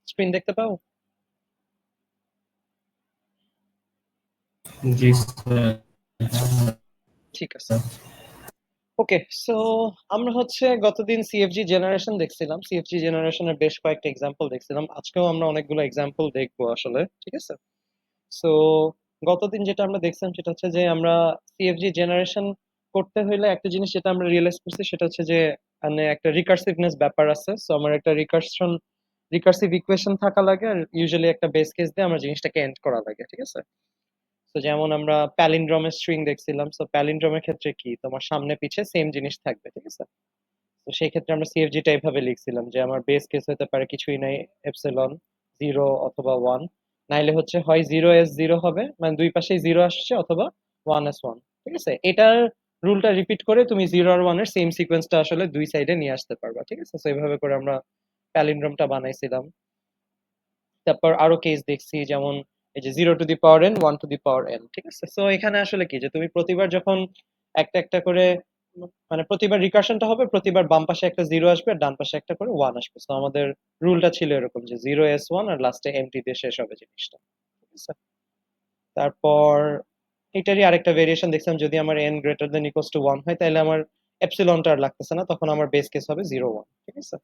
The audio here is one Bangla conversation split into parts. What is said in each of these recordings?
স্ক্রিন দেখতে পাও? জি স্যার। ঠিক আছে। ওকে, সো আমরা হচ্ছে গতদিন সিএফজি জেনারেশন দেখছিলাম, সিএফজি জেনারেশনের বেশ কয়েকটা এক্সাম্পল দেখছিলাম, আজকেও আমরা অনেকগুলো এক্সাম্পল দেখবো আসলে, ঠিক আছে? সো গতদিন যেটা আমরা দেখছিলাম সেটা হচ্ছে যে আমরা সিএফজি জেনারেশন করতে হইলে একটা জিনিস যেটা আমরা রিয়েলাইজ করছি সেটা হচ্ছে যে মানে একটা রিকার্সিভনেস ব্যাপার আছে। সো আমার একটা রিকার্সিভ ইকুয়েশন থাকা লাগে, আর ইউজুয়ালি একটা বেস কেস দিয়ে আমরা জিনিসটাকে এন্ড করা লাগে, ঠিক আছে? তো যেমন আমরা প্যালিন্ড্রোমের স্ট্রিং দেখছিলাম, সো প্যালিন্ড্রোমের ক্ষেত্রে কি তোমার সামনে পিছে সেম জিনিস থাকবে, ঠিক আছে? তো সেই ক্ষেত্রে আমরা সিএফজিটা এইভাবে লিখছিলাম যে আমার বেস কেস হতে পারে কিছুই নাই, এপসিলন জিরো অথবা ওয়ান, নাইলে হচ্ছে হয় জিরো এস জিরো হবে, মানে দুই পাশেই জিরো আসছে, অথবা ওয়ান এস ওয়ান, ঠিক আছে? এটার রুলটা রিপিট করে তুমি জিরো আর ওয়ানের সেম সিকোয়েন্সটা আসলে দুই সাইডে নিয়ে আসতে পারবা, ঠিক আছে? তো এইভাবে করে আমরা প্যালিন্ড্রোমটা বানাইছিলাম। তারপর আরো কেস দেখছি, যেমন এই যে zero two the power N, one two the power N, ঠিক আছে? সো এখানে আসলে কি যে তুমি প্রতিবার যখন একটা একটা করে মানে প্রতিবার রিকার্শনটা হবে, প্রতিবার বাম পাশে একটা জিরো আসবে আর ডান পাশে একটা করে ওয়ান আসবে। তো আমাদের রুলটা ছিল এরকম যে জিরো এস ওয়ান আর লাস্টে এমটি দিয়ে শেষ হবে জিনিসটা, ঠিক আছে? তারপর এটারই আরেকটা ভেরিয়েশন দেখছিলাম, যদি আমার N greater than equals to one হয় তাহলে আমার এপসিলনটা আর লাগতেছে না, তখন আমার বেস কেস হবে জিরো ওয়ান, ঠিক আছে?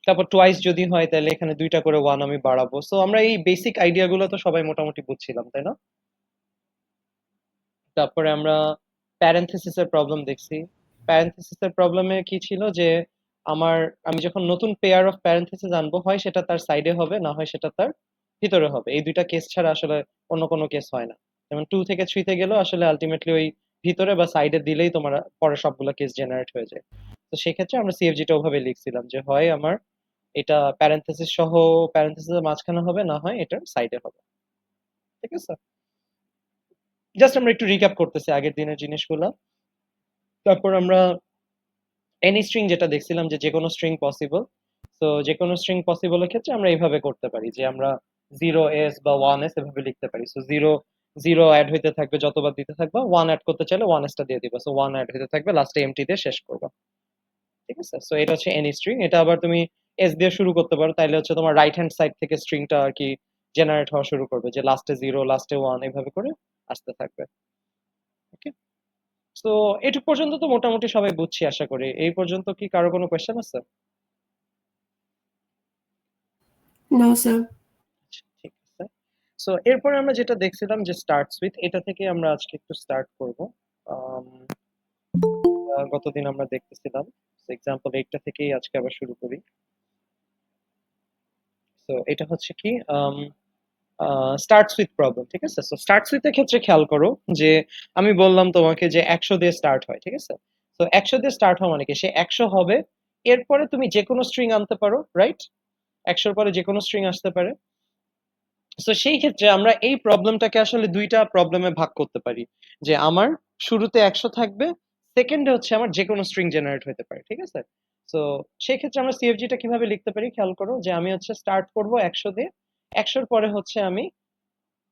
তারপর টোয়াইস যদি হয় তাহলে এখানে দুইটা করে ওয়ান আমি বাড়াবো। সো আমরা এই বেসিক আইডিয়া গুলো তো সবাই মোটামুটি বুঝছিলাম, তাই না? তারপরে আমরা প্যারেনথেসিস এর প্রবলেম দেখছি। প্যারেনথেসিস এর প্রবলেমে কি ছিল যে আমার আমি যখন নতুন পেয়ার অফ প্যারেনথেসিস আনবো, হয় সেটা তার সাইডে হবে, না হয় সেটা তার ভিতরে হবে। এই দুইটা কেস ছাড়া আসলে অন্য কোনো কেস হয় না। যেমন টু থেকে থ্রিতে গেলেও আসলে আলটিমেটলি ওই ভিতরে বা সাইডে দিলেই তোমার পরে সবগুলো কেস জেনারেট হয়ে যায়। তো সেক্ষেত্রে আমরা সিএফজিটা ওভাবে লিখছিলাম যে হয় আমার এটা প্যারেনথেসিস সহ প্যারেনথেসিসের মাঝখানে হবে, না হয় এটার সাইডে হবে, ঠিক আছে? জাস্ট আমরা একটু রিক্যাপ করতেছি আগের দিনের জিনিসগুলো। তারপর আমরা এনি স্ট্রিং যেটা দেখছিলাম যে যে কোনো স্ট্রিং পসিবল। তো যে কোনো স্ট্রিং পসিবলের ক্ষেত্রে আমরা এইভাবে করতে পারি যে আমরা জিরো এস বা ওয়ান এস এভাবে লিখতে পারি। সো জিরো জিরো অ্যাড হইতে থাকবে, যতবার দিতে থাকবা, ওয়ান অ্যাড করতে চাইলে ওয়ান এসটা দিয়ে দিবা, সো ওয়ান অ্যাড হইতে থাকবে, লাস্টে এমটি দিয়ে শেষ করবা, ঠিক আছে? সো এটা হচ্ছে এনি স্ট্রিং। এটা আবার তুমি এস দিয়ে শুরু করতে পারো, তাইলে হচ্ছে তোমার রাইট হ্যান্ড সাইড থেকে স্ট্রিংটা আর কি জেনারেট হওয়া শুরু করবে, যে লাস্টে জিরো লাস্টে ওয়ান এইভাবে করে আসতে থাকবে। ওকে, তো এটুক পর্যন্ত তো মোটামুটি সবাই বুঝছি আশা করি। এই পর্যন্ত কি কারো কোনো কোয়েশ্চেন আছে? No sir. আচ্ছা, ঠিক আছে। সো এরপরে আমরা যেটা দেখছিলাম যে স্টার্টস উইথ, এটা থেকে আমরা আজকে একটু স্টার্ট করব। আম, গতদিন আমরা দেখতেছিলাম, এক্সাম্পল এইটটা থেকেই আজকে আবার শুরু করি। তো এটা হচ্ছে কি স্টার্টস উইথ প্রবলেম, ঠিক আছে? সো স্টার্টস উইথ এর ক্ষেত্রে খেয়াল করো যে আমি বললাম তোমাকে যে 100 দিয়ে স্টার্ট হয়, ঠিক আছে? তো 100 দিয়ে স্টার্ট হওয়া মানে কি, সে 100 হবে, এরপরে তুমি যে কোনো স্ট্রিং আনতে পারো, রাইট? 100 পরে যে কোনো স্ট্রিং আসতে পারে। তো সেই ক্ষেত্রে আমরা এই প্রবলেমটাকে আসলে দুইটা প্রবলেমে ভাগ করতে পারি, যে আমার শুরুতে 100 থাকবে, সেকেন্ডে হচ্ছে আমার যে কোনো স্ট্রিং জেনারেট হতে পারে, ঠিক আছে? তো সেই ক্ষেত্রে আমরা সিএফজিটা কিভাবে লিখতে পারি খেয়াল করো, যে আমি হচ্ছে স্টার্ট করব 100 দিয়ে, 100 পরে হচ্ছে আমি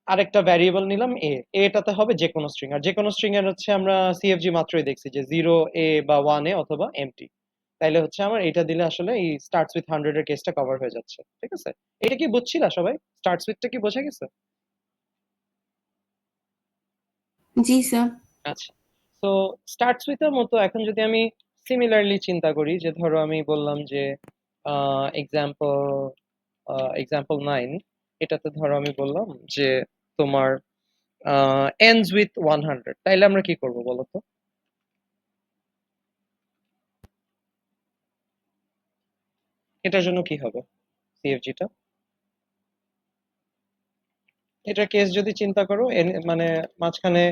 আরেকটা ভ্যারিয়েবল নিলাম এ, এটাতে হবে যে কোনো স্ট্রিং, আর যে কোনো স্ট্রিং এর হচ্ছে আমরা সিএফজি মাত্রই দেখছি যে জিরো এ বা ওয়ান এ অথবা এমটি, তাইলে হচ্ছে আমার এটা দিলে আসলে এই স্টার্টস উইথ 100 এর কেসটা কভার হয়ে যাচ্ছে, ঠিক আছে? এটা কি বুঝছিলা সবাই? স্টার্টস উইথটা কি বোঝা গেছে? জি স্যার। আচ্ছা, তো স্টার্টস উইথ এর মতো এখন যদি আমি সিমিলারলি চিন্তা করি, যে ধরো আমি বললাম যে এক্সাম্পল এক্সাম্পল নাইন, এটাতে ধরো আমি বললাম যে তোমার এন্ডস উইথ 100, তাইলে আমরা কি করব বলো তো? এটার জন্য কি হবে সিএফজিটা? এটার কেস যদি চিন্তা করো, মানে মাঝখানে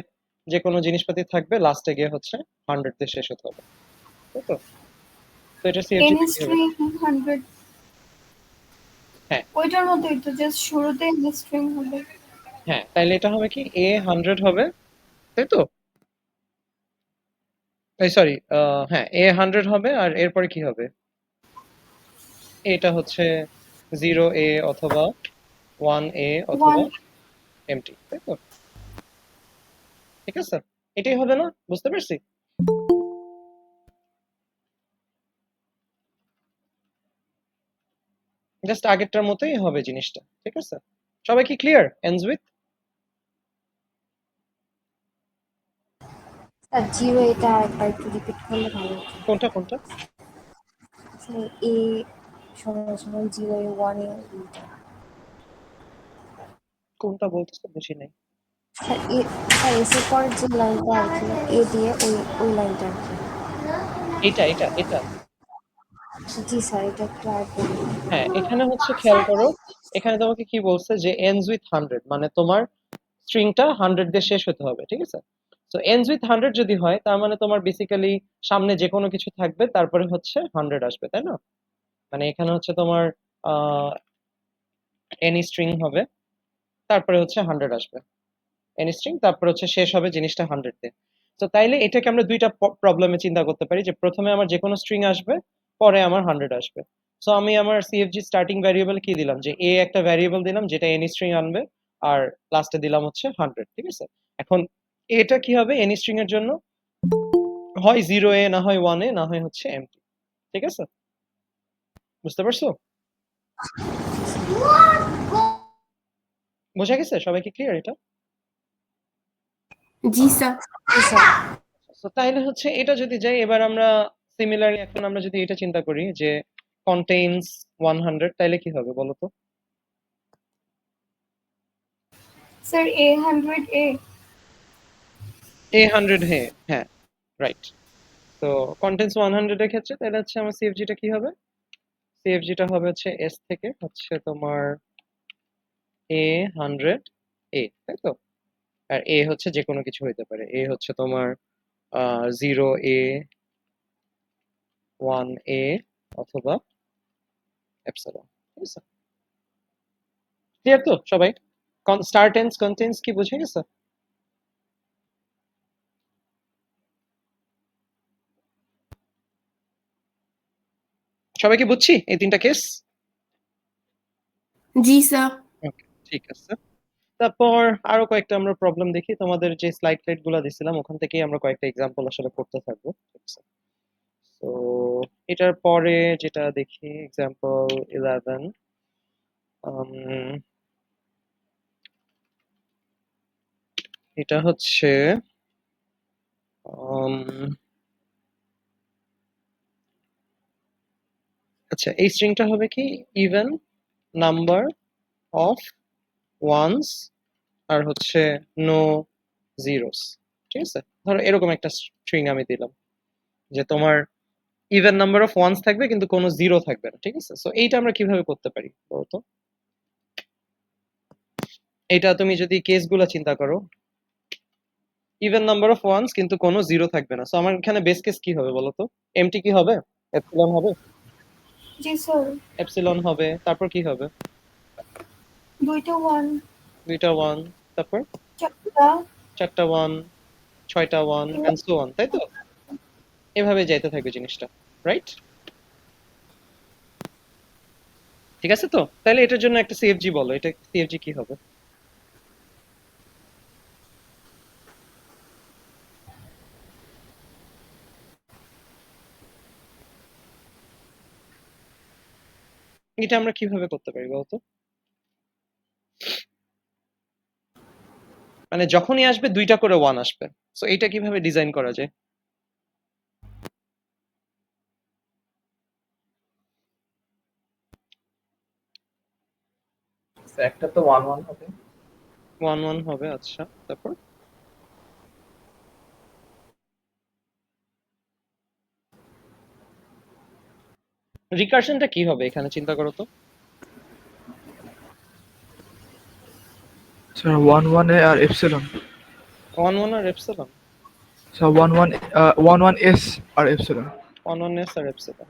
যে কোনো জিনিসপাতি থাকবে, লাস্টে গিয়ে হচ্ছে 100 দিয়ে শেষ হতে হবে, তাই তো? তো এটা সিএফজিটা এনি কি হবে? স্ট্রিং 100 হ্যাঁ, ওইটার মতোই তো, জাস্ট শুরুতে এনি স্ট্রিং হবে। হ্যাঁ, তাইলে এটা হবে কি এ 100 হবে, তাই তো? এই সরি, হ্যাঁ, এ 100 হবে, আর এরপরে কি হবে? এটা হচ্ছে জিরো এ অথবা ওয়ান এ ওয়ান। অথবা এমটি, তাই তো? ঠিক আছে, এটাই হবে না? বুঝতে পারছি? জাস্ট আগেরটার মতোই হবে জিনিসটা, ঠিক আছে? সবাই কি clear? Ends with sir zero এটা আরেকবার একটু রিপিট করলে ভালো হতো। কোনটা কোনটা? স্যার এ সমান সমান জিরো এ ওয়ান এ দুইটা। কোনটা বলতেছো বুঝি নাই। স্যার এ স্যার এস এর পরের যে লাইনটা আর কি এ দিয়ে ওই লাইনটা আর কি। এটা এটা এটা জি স্যার এটা একটু আর বলুন। হ্যাঁ, এখানে হচ্ছে খেয়াল করো, এখানে তোমাকে কি বলছে যে এন্ডস উইথ 100, মানে তোমার স্ট্রিংটা 100 দিয়ে শেষ হতে হবে, ঠিক আছে? সো এন্ডস উইথ 100 যদি হয় তার মানে তোমার বেসিক্যালি সামনে যে কোনো কিছু থাকবে তারপরে হচ্ছে 100 আসবে, তাই না? মানে এখানে হচ্ছে তোমার এনি স্ট্রিং হবে, তারপরে হচ্ছে 100 আসবে। এনি স্ট্রিং তারপরে হচ্ছে শেষ হবে জিনিসটা 100 দিয়ে। তো তাইলে এটাকে আমরা দুইটা প্রবলেমে চিন্তা করতে পারি, যে প্রথমে আমার যে কোনো স্ট্রিং আসবে, পরে আমার 100 আসবে। সো আমি আমার সিএফজি স্টার্টিং ভ্যারিয়েবল কি দিলাম, যে এ একটা ভ্যারিয়েবল দিলাম যেটা এনি স্ট্রিং আনবে, আর লাস্টে দিলাম হচ্ছে 100, ঠিক আছে? এখন এটা কি হবে এনি স্ট্রিং এর জন্য, হয় 0 এ, না হয় 1 এ, না হয় হচ্ছে এমটি, ঠিক আছে? বুঝতে পারছো? বোঝা গেছে? সবাই কি ক্লিয়ার এটা? জি স্যার। জি স্যার। তো তাইলে হচ্ছে এটা যদি যাই, এবার আমরা সিমিলারলি এখন আমরা যদি এটা চিন্তা করি যে কন্টেইনস 100, তাইলে কি হবে বলো তো? Sir A100 A। A100, হ্যাঁ হ্যাঁ, রাইট। তো কন্টেইনস 100 এর ক্ষেত্রে তাহলে হচ্ছে আমার সিএফজিটা কি হবে? সিএফজিটা হবে হচ্ছে এস থেকে হচ্ছে তোমার A100 তাই তো? আর এ হচ্ছে যে কোনো কিছু হইতে পারে, এ হচ্ছে তোমার 0 A, 1 A, অথবা এপসিলন, ঠিক আছে? ক্লিয়ার তো সবাই? স্টার টেন্স কন্টেইনস কি বুঝে গেছে? সবাই কি বুঝছি এই তিনটা কেস? জি স্যার। ওকে, ঠিক আছে। তারপর আরো কয়েকটা আমরা প্রবলেম দেখি, তোমাদের যে স্লাইড গুলো দিছিলাম ওখান থেকেই আমরা কয়েকটা এক্সাম্পল আসলে করতে থাকবো, ঠিক আছে? তো এটার পরে যেটা দেখি এক্সাম্পল 11, এটা হচ্ছে আচ্ছা, এই স্ট্রিংটা হবে কি ইভেন নাম্বার অফ ওয়ান্স আর হচ্ছে নো জিরোস, ঠিক আছে? ধরো এরকম একটা স্ট্রিং আমি দিলাম যে তোমার ইভেন নাম্বার অফ ওয়ান্স থাকবে কিন্তু কোনো জিরো থাকবে না, ঠিক আছে? সো এইটা আমরা কিভাবে করতে পারি বলতো? এটা তুমি যদি কেসগুলো চিন্তা করো, ইভেন নাম্বার অফ ওয়ান্স কিন্তু কোনো জিরো থাকবে না, সো আমার এখানে বেস কেস কি হবে বলতো? এমটি কি হবে? এপসিলন হবে? জি স্যার। এপসিলন হবে, তারপর কি হবে? দুইটা 1, দুইটা ওয়ান, তারপর চারটা। চারটা ওয়ান, ছয়টা ওয়ান, এন্ড সো অন, তাই তো? এভাবে যাইতে থাকবে জিনিসটা, রাইট? ঠিক আছে তো? তাহলে এটার জন্য একটা সিএফজি বলো, এটা সিএফজি কি হবে? এটা আমরা কিভাবে করতে পারি বলতো? মানে যখনই আসবে দুইটা করে ওয়ান আসবে, সো এটা কিভাবে ডিজাইন করা যায়? একটা তো 1 1 হবে। ওয়ান ওয়ান হবে, আচ্ছা, তারপর রিকার্শনটা কি হবে এখানে চিন্তা করো তো? স্যার 1 1 এ আর এপসিলন। ওয়ান ওয়ান আর এপসিলন? স্যার 1 1 1 1 এস আর এপসিলন। ওয়ান ওয়ান এস আর এপসিলন,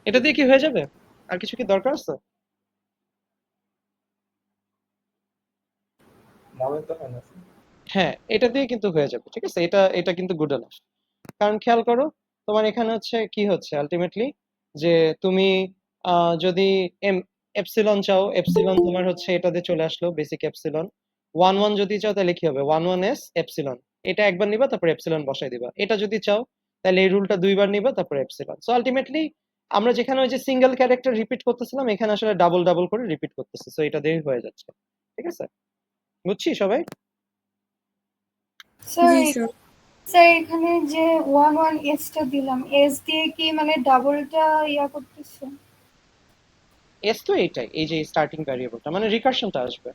এটা দিয়ে কি হয়ে যাবে? আর কিছু কি দরকার আছে? মনে তো হয় না। হ্যাঁ, এটা দিয়ে কিন্তু হয়ে যাবে, ঠিক আছে? এটা এটা কিন্তু গুড এনাফ। কারণ খেয়াল করো, তোমার এখানে হচ্ছে কি হচ্ছে আলটিমেটলি, যে তুমি যদি এম এপসিলন চাও, এপসিলন তোমার হচ্ছে এটাতে চলে আসলো বেসিক এপসিলন। ওয়ান ওয়ান যদি চাও তাহলে কি হবে? ওয়ান ওয়ান এস এপসিলন, এটা একবার নিবা তারপর এপসিলন বসাই দিবা। এটা যদি চাও তাহলে এই রুলটা দুইবার নিবা তারপর এপসিলন। সো আলটিমেটলি আমরা যেখানে ওই যে সিঙ্গেল ক্যারেক্টার রিপিট করতেছিলাম এখানে আসলে ডাবল ডাবল করে রিপিট করতেছি, সো এটা দিয়েই হয়ে যাচ্ছে। ঠিক আছে, বুঝছি সবাই? স্যার জি স্যার। স্যার এখানে যে 11 টা দিলাম, এস দিয়ে কি মানে ডাবলটা ইয়া করতেছে? এস তো এইটাই, এই যে স্টার্টিং ভ্যারিয়েবলটা মানে রিকার্শনটা আসবে।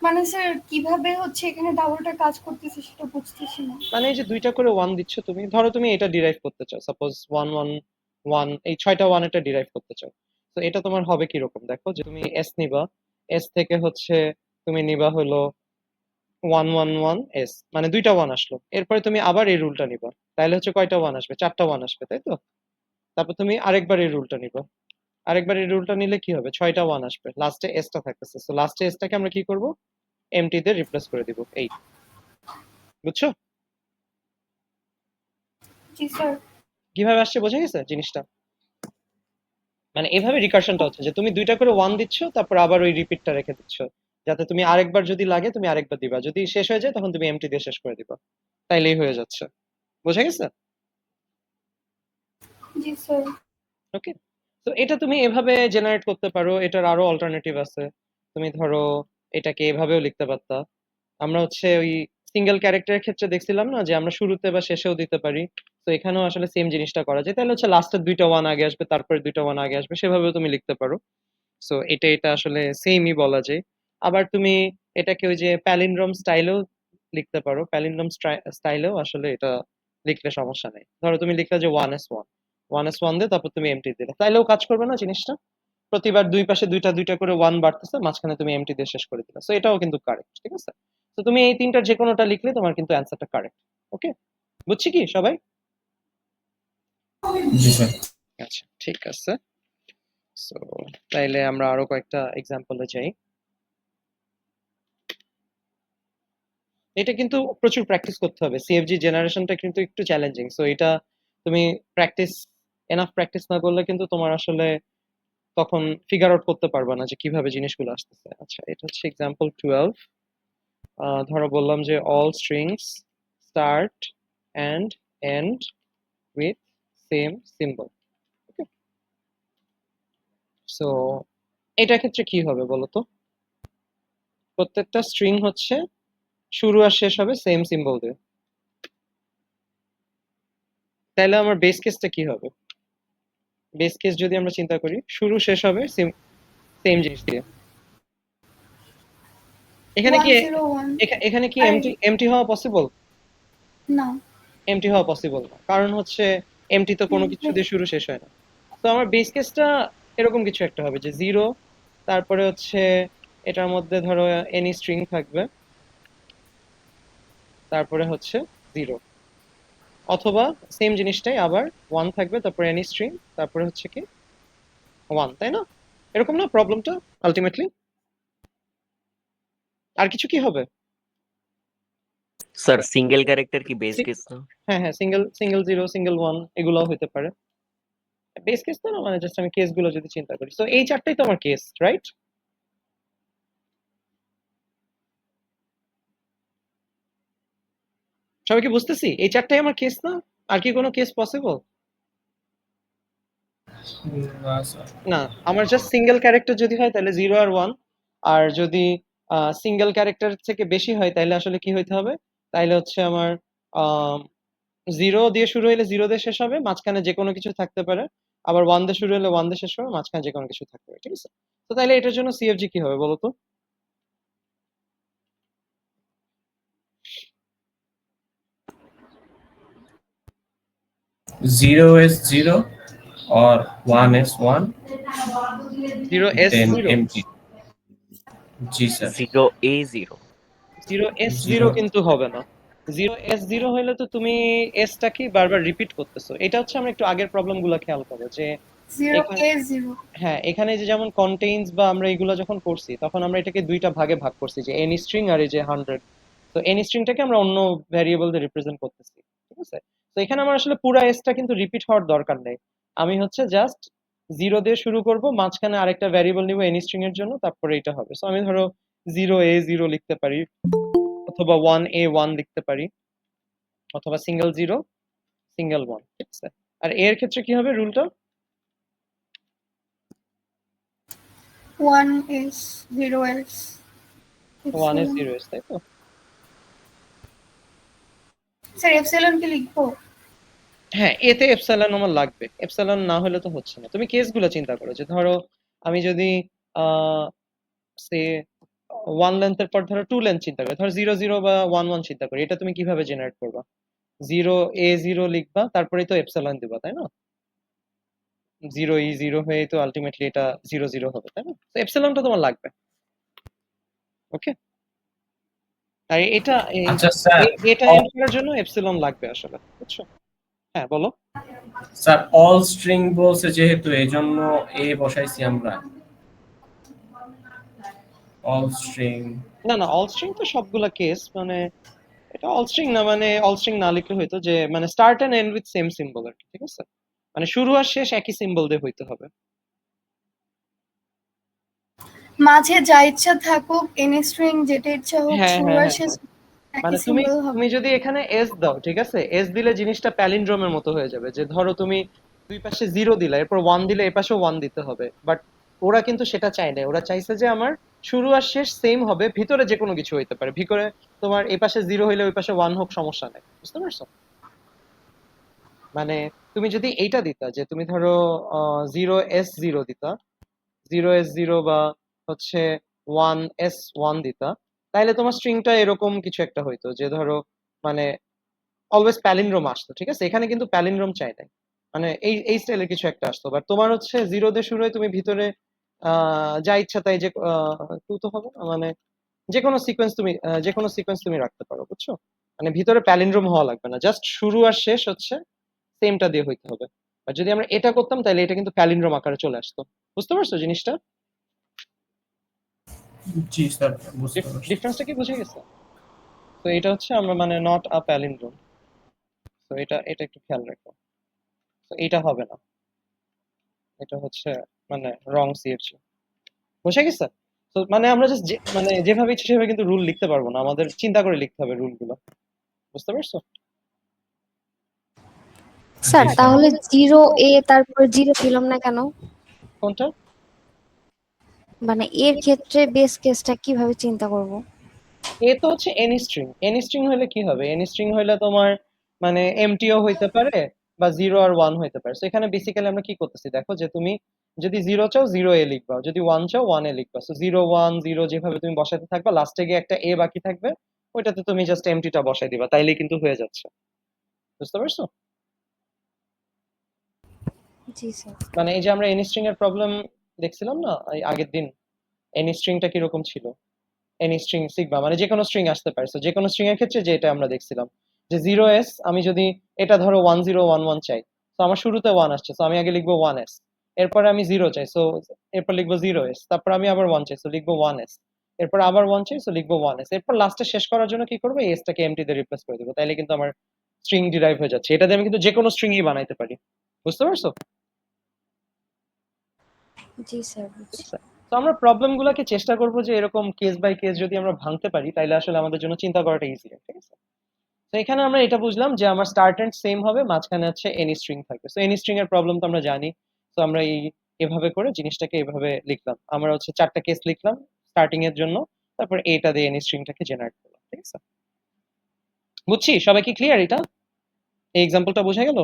মানে স্যার কিভাবে হচ্ছে এখানে ডাবলটা কাজ করতেছে সেটা বুঝতেছি না। মানে এই যে দুইটা করে ওয়ান দিচ্ছ তুমি, ধরো তুমি এটা ডিরাইভ করতে চাও, সাপোজ 1 1 1, এই 6টা ওয়ান এটা ডিরাইভ করতে চাও, তো এটা তোমার হবে কি রকম দেখো, যে তুমি এস নিবা, এস থেকে হচ্ছে তুমি নিবা হলো 1 1 1 এস, মানে দুইটা ওয়ান আসলো, এরপরে তুমি আবার এই রুলটা নিবা, তাহলে হচ্ছে কয়টা ওয়ান আসবে, 4টা ওয়ান আসবে, তাই তো? তারপর তুমি আরেকবার এই রুলটা নিবা, আরেকবার এই রুলটা নিলে কি হবে, 6টা ওয়ান আসবে, লাস্টে এসটা থাকতেছে, তো লাস্টে এসটাকে আমরা কি করব, এমটি দিয়ে রিপ্লেস করে দিব, এই, বুঝছো জি স্যার। কিভাবে আসছে, বোঝা গেছে জিনিসটা? মানে এভাবে রিকার্শনটা হচ্ছে যে তুমি দুইটা করে ওয়ান দিচ্ছ, তারপর আবার ওই রিপিটটা রেখে দিচ্ছ, যাতে তুমি আরেকবার যদি লাগে তুমি আরেকবার দিবা, যদি শেষ হয়ে যায় তখন তুমি এমটি দিয়ে শেষ করে দিবা, তাইলেই হয়ে যাচ্ছে। বোঝা গেছে? জি স্যার। ওকে, তো এটা তুমি এভাবে জেনারেট করতে পারো, এটার আরো অল্টারনেটিভ আছে। তুমি ধরো এটাকে এভাবেও লিখতে পারতা, আমরা হচ্ছে ওই সিঙ্গেল ক্যারেক্টারের ক্ষেত্রে দেখছিলাম না যে আমরা শুরুতে বা শেষেও দিতে পারি, তো এখানেও আসলে সেম জিনিসটা করা যায়, তাহলে হচ্ছে লাস্টের দুইটা ওয়ান আগে আসবে, তারপরে দুইটা ওয়ান আগে আসবে, সেভাবেও তুমি লিখতে পারো। সো এটা আসলে সেমই বলা যায়। আবার তুমি এটাকে ওই যে প্যালিন্ড্রোম স্টাইলেও লিখতে পারো, প্যালিন্ড্রোম স্টাইলেও আসলে এটা লিখলে সমস্যা নেই। ধরো তুমি লিখলে যে 1s1 দিয়ে তারপর তুমি এমটি দিলে, তাইলেও কাজ করবে না জিনিসটা? প্রতিবার দুই পাশে দুইটা দুইটা করে ওয়ান বাড়তেছে, মাঝখানে তুমি এমটি দিয়ে শেষ করে দিলে, সো এটাও কিন্তু কারেক্ট। ঠিক আছে, তো তুমি এই তিনটার যে কোনোটা লিখলে তোমার কিন্তু অ্যান্সারটা কারেক্ট। ওকে, বুঝছি কি সবাই? জি স্যার। আচ্ছা ঠিক আছে, সো তাইলে আমরা আরো কয়েকটা এক্সাম্পলে যাই। এটা কিন্তু প্রচুর প্র্যাকটিস করতে হবে, সিএফজি জেনারেশনটা কিন্তু একটু চ্যালেঞ্জিং, সো এটা তুমি প্র্যাকটিস, এনাফ প্র্যাকটিস না করলে কিন্তু তোমার আসলে তখন ফিগার আউট করতে পারবে না যে কিভাবে জিনিসগুলো আসতেছে। আচ্ছা, এটা হচ্ছে এক্সাম্পল 12। ধরো বললাম যে all strings start and end with same symbol. Okay, so এটার ক্ষেত্রে কি হবে বলো তো? প্রত্যেকটা স্ট্রিং হচ্ছে শুরু আর শেষ হবে সেম সিম্বল দিয়ে, তাহলে আমার বেস কেসটা কি হবে? বেস কেস যদি আমরা চিন্তা করি, শুরু শেষ হবে সেম জিনিস দিয়ে, এখানে কি 101 এখানে কি আর এমটি এমটি হওয়া পসিবল? না। এমটি হওয়া পসিবল না, কারণ হচ্ছে এমটি তো কোনো কিছু দিয়ে শুরু শেষ হয় না। তো আমার বেস কেসটা এরকম কিছু একটা হবে যে 0, তারপরে হচ্ছে এটার মধ্যে ধরো এনি স্ট্রিং থাকবে, তারপরে হচ্ছে 0, অথবা সেম জিনিসটাই আবার 1 থাকবে, তারপরে এনি স্ট্রিং, তারপরে হচ্ছে কি 1, তাই না? এরকম না প্রবলেমটা আলটিমেটলি? আর কিছু কি হবে? স্যার সিঙ্গেল ক্যারেক্টার কি বেস সি- কেস না? হ্যাঁ হ্যাঁ, সিঙ্গেল সিঙ্গেল 0 সিঙ্গেল 1 এগুলোও হতে পারে। বেস কেস তো না, মানে জাস্ট আমি কেসগুলো যদি চিন্তা করি, তো এই চারটাই তো আমার কেস, রাইট? সবাই কি বুঝতেছি এই চারটাই আমার কেস না? আর কি কোনো কেস পসিবল? না স্যার। না, আমার জাস্ট সিঙ্গেল ক্যারেক্টার যদি হয় তাহলে 0 আর 1, আর যদি সিঙ্গেল ক্যারেক্টার থেকে বেশি হয় তাহলে আসলে কি হইতে হবে, তাইলে হচ্ছে আমার 0 দিয়ে শুরু হলে 0 দিয়ে শেষ হবে, মাঝখানে যে কোনো কিছু থাকতে পারে, আবার 1 দিয়ে শুরু হলে 1 দিয়ে শেষ হবে, মাঝখানে যে কোনো কিছু থাকতে পারে। ঠিক আছে, তো তাইলে এটার জন্য সিএফজি কি হবে বলো তো? 0 is 0 or 1 is 1, 0s0? then empty. G sir. 0A0। 0s0 0 কিন্তু হবে না। 0s0 হইলে তো তুমি এসটা কি বারবার রিপিট করতেছো, এটা হচ্ছে আমরা একটু আগের প্রবলেম গুলো খেয়াল করো যে 0A0। হ্যাঁ, এখানে যে যেমন কন্টেইনস বা আমরা এগুলো যখন করছি তখন আমরা এটাকে দুইটা ভাগে ভাগ করছি, যে এনি স্ট্রিং আর এই যে 100। তো এনি স্ট্রিংটাকে আমরা অন্য ভ্যারিয়েবল দিয়ে রিপ্রেজেন্ট করতেছি। ঠিক আছে, তো এখানে আমার আসলে পুরো এসটা কিন্তু রিপিট হওয়ার দরকার নেই, আমি হচ্ছে জাস্ট 0 দিয়ে শুরু করব, মাঝখানে আরেকটা ভ্যারিয়েবল নিব এনি স্ট্রিং এর জন্য, তারপরে এটা হবে। সো আমি ধরো 0a0 লিখতে পারি, অথবা 1a1 লিখতে পারি, অথবা সিঙ্গেল 0 সিঙ্গেল 1। ঠিক আছে, আর এর ক্ষেত্রে কি হবে রুলটা? 1s 0s 1 is 0 is, তাই তো? স্যার এপসিলন কি লিখবো? হ্যাঁ, এতে এপসাইলন আমার লাগবে। এপসাইলন না হলে তো হচ্ছে না। তুমি কেসগুলো চিন্তা করো যে ধরো আমি যদি সে 1 লেন্থের পর ধরো 2 লেন্থ চিন্তা করি, ধরো 0 0 বা 1 1 চিন্তা করি, এটা তুমি কিভাবে জেনারেট করবা? 0 a0 লিখবা, তারপরেই তো এপসাইলন দিবা, তাই না? 0 e0 হয়ে তো আলটিমেটলি এটা 0 0 হবে, তাই না? তো এপসাইলনটা তোমার লাগবে। ওকে, তাই এটা আচ্ছা স্যার, এটা এন্ড করার জন্য এপসিলন লাগবে আসলে, বুঝছো? হ্যাঁ বলো। স্যার অল স্ট্রিং বলছে যেহেতু এই জন্য এ বসাইছি আমরা। All string. না না, অল স্ট্রিং তো সবগুলা কেস, মানে এটা অল স্ট্রিং না, মানে অল স্ট্রিং না লিখলে হইতো যে মানে start and end with same symbol আর কি, ঠিক আছে? মানে শুরু আর শেষ একই সিম্বল দিয়ে হইতে হবে। মাঝে যা ইচ্ছা থাকুক, এনি স্ট্রিং যেটা ইচ্ছা হোক, হ্যাঁ শুরু হ্যাঁ আর হ্যাঁ শেষ হ্যাঁ। একই মানে তুমি সিম্বল হবে। তুমি যদি এখানে এস দাও, ঠিক আছে, এস দিলে জিনিসটা প্যালিন্ড্রোমের মতো হয়ে যাবে, যে ধরো তুমি দুই পাশে 0 দিলা, এরপর 1 দিলে এই পাশেও 1 দিতে হবে, বাট ওরা কিন্তু সেটা চায় না। ওরা চাইছে যে আমার শুরু আর শেষ সেম হবে, ভিতরে যে কোনো কিছু হইতে পারে, ভিতরে তোমার এই পাশে 0 হইলে ওই পাশে 1 হোক, সমস্যা নাই, বুঝতে পারছো? মানে তুমি যদি এইটা দিতা যে তুমি ধরো 0s0 দিতা, 0s0 বা হচ্ছে 1s1 দিতা, তাহলে তোমার স্ট্রিংটা এরকম কিছু একটা হইতো যে ধরো মানে অলওয়েজ প্যালিন্ড্রোম আসতো, ঠিক আছে? এখানে কিন্তু প্যালিন্ড্রোম চাই নাই, মানে এই স্টাইলের কিছু একটা আসতো, বাট তোমার হচ্ছে 0 দিয়ে শুরু হয়ে তুমি ভিতরে যা ইচ্ছা তাই, যে 2 তো হবে না, মানে যে কোনো সিকোয়েন্স তুমি রাখতে পারো, বুঝছো? মানে ভিতরে প্যালিন্ড্রোম হওয়া লাগবে না, জাস্ট শুরু আর শেষ হচ্ছে সেমটা দিয়ে হইতে হবে। আর যদি আমরা এটা করতাম তাহলে এটা কিন্তু প্যালিন্ড্রোম আকারে চলে আসতো, বুঝতে পারছো জিনিসটা? জি স্যার, বুঝতে পারছি। ডিফারেন্সটা কি বুঝে গেছে? তো এটা হচ্ছে আমরা মানে নট আ প্যালিন্ড্রোম, তো এটা এটা একটু খেয়াল রাখো। তো এটা হবে না, এটা হচ্ছে মানে রং সিএফজি, বুঝে গেছে? তো মানে আমরা জাস্ট মানে যেভাবে ইচ্ছে সেভাবে কিন্তু রুল লিখতে পারবো না, আমাদের চিন্তা করে লিখতে হবে রুলগুলো, বুঝতে পারছো? স্যার জি স্যার। তাহলে 0 তারপর 0 দিলাম না কেন? কোনটা? মানে এর ক্ষেত্রে বেস কেসটা কিভাবে চিন্তা করব? এ তো হচ্ছে এনি স্ট্রিং। এনি স্ট্রিং হলে কি হবে? এনি স্ট্রিং হলে তোমার মানে এমটিও হইতে পারে বা 0 আর 1 হইতে পারে। সো এখানে বেসিক্যালি আমরা কি করতেছি দেখো, যে তুমি যদি 0 চাও 0 এ লিখবা, যদি 1 চাও 1 এ লিখবা। সো 0 1 0 যেভাবে তুমি বসাতে থাকবা, লাস্টে গিয়ে একটা এ বাকি থাকবে, ওইটাতে তুমি জাস্ট এমটিটা বসাই দিবা, তাইলেই কিন্তু হয়ে যাচ্ছে, বুঝতে পারছো? জি স্যার। মানে এই যে আমরা এনি স্ট্রিং এর প্রবলেম দেখছিলাম না এই আগের দিন, এনি স্ট্রিংটা কিরকম ছিল? এনি স্ট্রিং সিগমা মানে যে কোনো স্ট্রিং আসতে পারে। So, যে কোনো স্ট্রিং এর ক্ষেত্রে যে এটা আমরা দেখছিলাম যে 0s, আমি যদি এটা ধরো 1011 চাই, তো আমার শুরুতে 1 আসছে, তো আমি আগে লিখবো 1s, এরপরে আমি 0 চাই, সো এরপর লিখবো 0s, তারপর আমি আবার 1 চাই, সো লিখবো 1s, এরপর আবার 1 চাই, সো লিখবো 1s, এরপর লাস্টে শেষ করার জন্য কি করবো, s টাকে এমটি দিয়ে রিপ্লেস করে দেবো, তাইলে কিন্তু আমার স্ট্রিং ডিরাইভ হয়ে যাচ্ছে। এটা দিয়ে আমি কিন্তু যে কোনো স্ট্রিংই বানাইতে পারি, বুঝতে পারছো? জি স্যার, বুঝছি। তো আমরা প্রবলেম গুলোকে চেষ্টা করবো যে এরকম কেস বাই কেস যদি আমরা ভাঙতে পারি, তাইলে আসলে আমাদের জন্য চিন্তা করাটা ইজি, ঠিক আছে? তো এখানে আমরা এটা বুঝলাম যে আমার স্টার্ট এন্ড সেম হবে, মাঝখানে হচ্ছে এনি স্ট্রিং থাকবে। সো এনি স্ট্রিং এর প্রবলেম তো আমরা জানি। তো আমরা এভাবে করে জিনিসটাকে এভাবে লিখলাম, আমরা হচ্ছে 4টা কেস লিখলাম স্টার্টিং এর জন্য, তারপর এটা দিয়ে এনি স্ট্রিংটাকে জেনারেট করলাম, ঠিক আছে? বুঝছি? সবাই কি ক্লিয়ার? এটা এই এক্সাম্পলটা বোঝা গেল?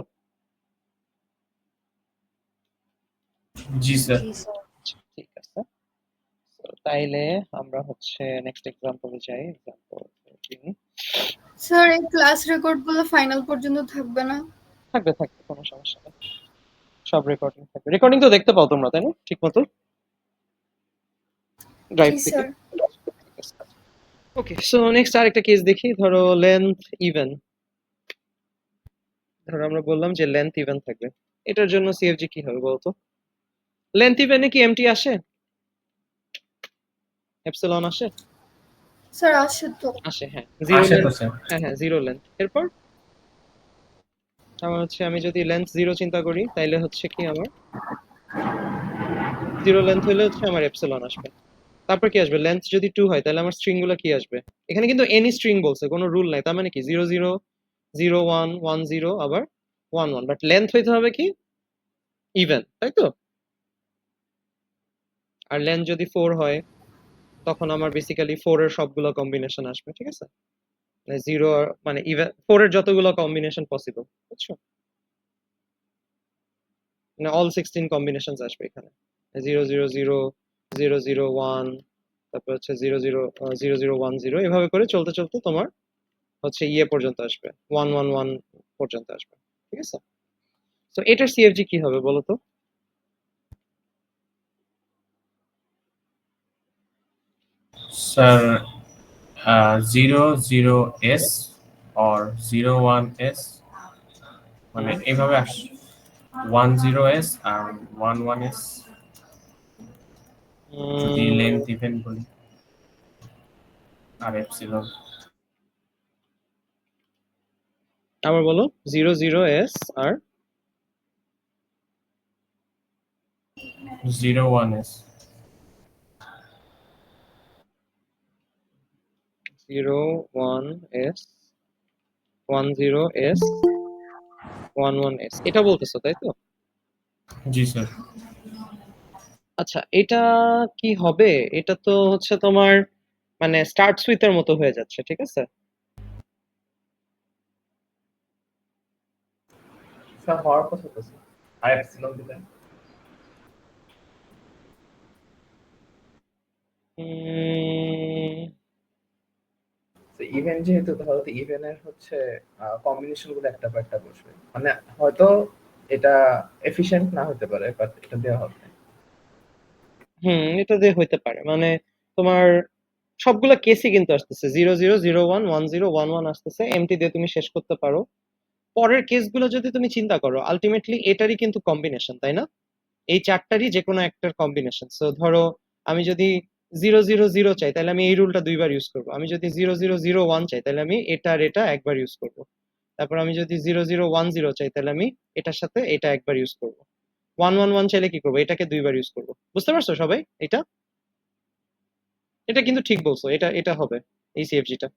জি স্যার। জি স্যার। ঠিক আছে। তো তাইলে আমরা হচ্ছে নেক্সট এক্সাম্পলে যাই। এক্সাম্পল স্যার এই ক্লাস রেকর্ড গুলো ফাইনাল পর্যন্ত থাকবে না? থাকবে থাকবে, কোনো সমস্যা নেই, সব রেকর্ডিং থাকবে। রেকর্ডিং তো দেখতে পাও তোমরা, তাই না? ঠিক মতো ড্রাইভ জি থেকে। স্যার। ওকে, সো নেক্সট আরেকটা কেস দেখি। ধরো লেন্থ ইভেন, ধরো আমরা বললাম যে লেন্থ ইভেন থাকবে, এটার জন্য সিএফজি কি হবে বলতো? লেন্থ ইভেনে কি এমটি আসে, এপসিলন আসে? স্যার আসে তো। আসে, হ্যাঁ। জিরো আসে তো লেন্থ, স্যার। হ্যাঁ হ্যাঁ, জিরো লেন্থ। এরপর আমার হচ্ছে আমি যদি লেন্থ 0 চিন্তা করি, তাইলে হচ্ছে কি আমার 0 লেন্থ হইলে হচ্ছে আমার এপসিলন আসবে। তারপর কি আসবে? লেন্থ যদি 2 হয় তাহলে আমার স্ট্রিং গুলো কি আসবে? এখানে কিন্তু এনি স্ট্রিং বলছে, কোনো রুল নাই, তার মানে কি 0 0 0 1 1 0 আবার 1 1, বাট লেন্থ হইতে হবে কি ইভেন, তাই তো? আর লেন যদি 4 হয় তখন আমার বেসিক্যালি 4 এর সবগুলো কম্বিনেশন আসবে, ঠিক আছে? মানে 0 মানে ইভেন 4 এর যতগুলো কম্বিনেশন পসিবল, বুঝছো? মানে অল 16 কম্বিনেশনস আসবে এখানে। 0 0 0 0 0 1, তারপর হচ্ছে 0 0 0 0 1 0, এভাবে করে চলতে চলতে তোমার হচ্ছে ইয়ে পর্যন্ত আসবে, 1 1 1 পর্যন্ত আসবে, ঠিক আছে? তো এটার সিএফজি কি হবে বলো তো? স্যার 00s or 01s, মানে এইভাবে আসে 10s আর 11s যদি লেন্থ ইভেন বলি, আর এপসিলন আবার বলো। 0 0 s আর 01s 0 1 s 1 0 s 1 1 s, এটা বলতেছো তাই তো? জি স্যার। আচ্ছা, এটা কি হবে? এটা তো হচ্ছে তোমার মানে স্টার্ট সুইতের মতো হয়ে যাচ্ছে, ঠিক আছে? স্যার হওয়ার কথা তো স্যার, আর এপসিলন দিলেন। ইভেন যেহেতু, ধরো তো ইভেনের হচ্ছে কম্বিনেশন গুলো একটা পর একটা বসবে, মানে হয়তো এটা এফিশিয়েন্ট না হতে পারে, বাট এটা দেওয়া হবে। এটা দিয়ে হইতে পারে, মানে তোমার সবগুলা কেসই কিন্তু আসতেছে 0 0 0 1 1 0 1 1 আসতেছে, এমটি দিয়ে তুমি শেষ করতে পারো। পরের কেসগুলো যদি তুমি চিন্তা করো, আলটিমেটলি এটারই কিন্তু কম্বিনেশন, তাই না? এই চারটারই যে কোনো একটার কম্বিনেশন। সো ধরো আমি যদি 0 0 0 চাই তাহলে আমি এই রুলটা দুইবার ইউজ করবো। আমি যদি 0 0 0 1 চাই তাহলে আমি এটা আর এটা একবার ইউজ করবো। তারপর আমি যদি 0 0 1 0 চাই তাহলে আমি এটার সাথে এটা একবার ইউজ করবো। 1 1 1 চাইলে কি করবো? এটাকে দুইবার ইউজ করবো। বুঝতে পারছো সবাই? এটা এটা কিন্তু ঠিক বলছো, এটা এটা হবে এই সিএফজিটা।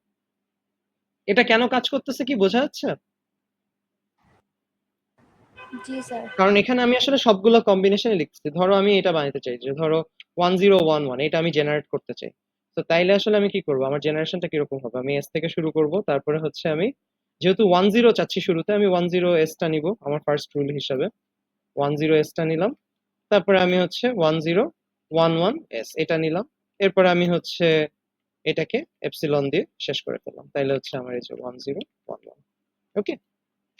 এটা কেন কাজ করতেছে কি বোঝা যাচ্ছে? জি স্যার। কারণ এখানে আমি আসলে সবগুলো কম্বিনেশনে লিখছি। ধরো আমি এটা বানাতে চাই যে ধরো 1011, এটা আমি জেনারেট করতে চাই। তো তাইলে আসলে আমি কি করব? আমার জেনারেশনটা কিরকম হবে? আমি এস থেকে শুরু করব, তারপরে হচ্ছে আমি যেহেতু 10 চাচ্ছি শুরুতে, আমি 10 এস টা নিব আমার ফার্স্ট রুল হিসাবে। 10 এস টা নিলাম, তারপরে আমি হচ্ছে 1011 এস এটা নিলাম, এরপরে আমি হচ্ছে এটাকে এপসিলন দিয়ে শেষ করে ফেললাম। তাইলে হচ্ছে আমার এই যে 1011। ওকে,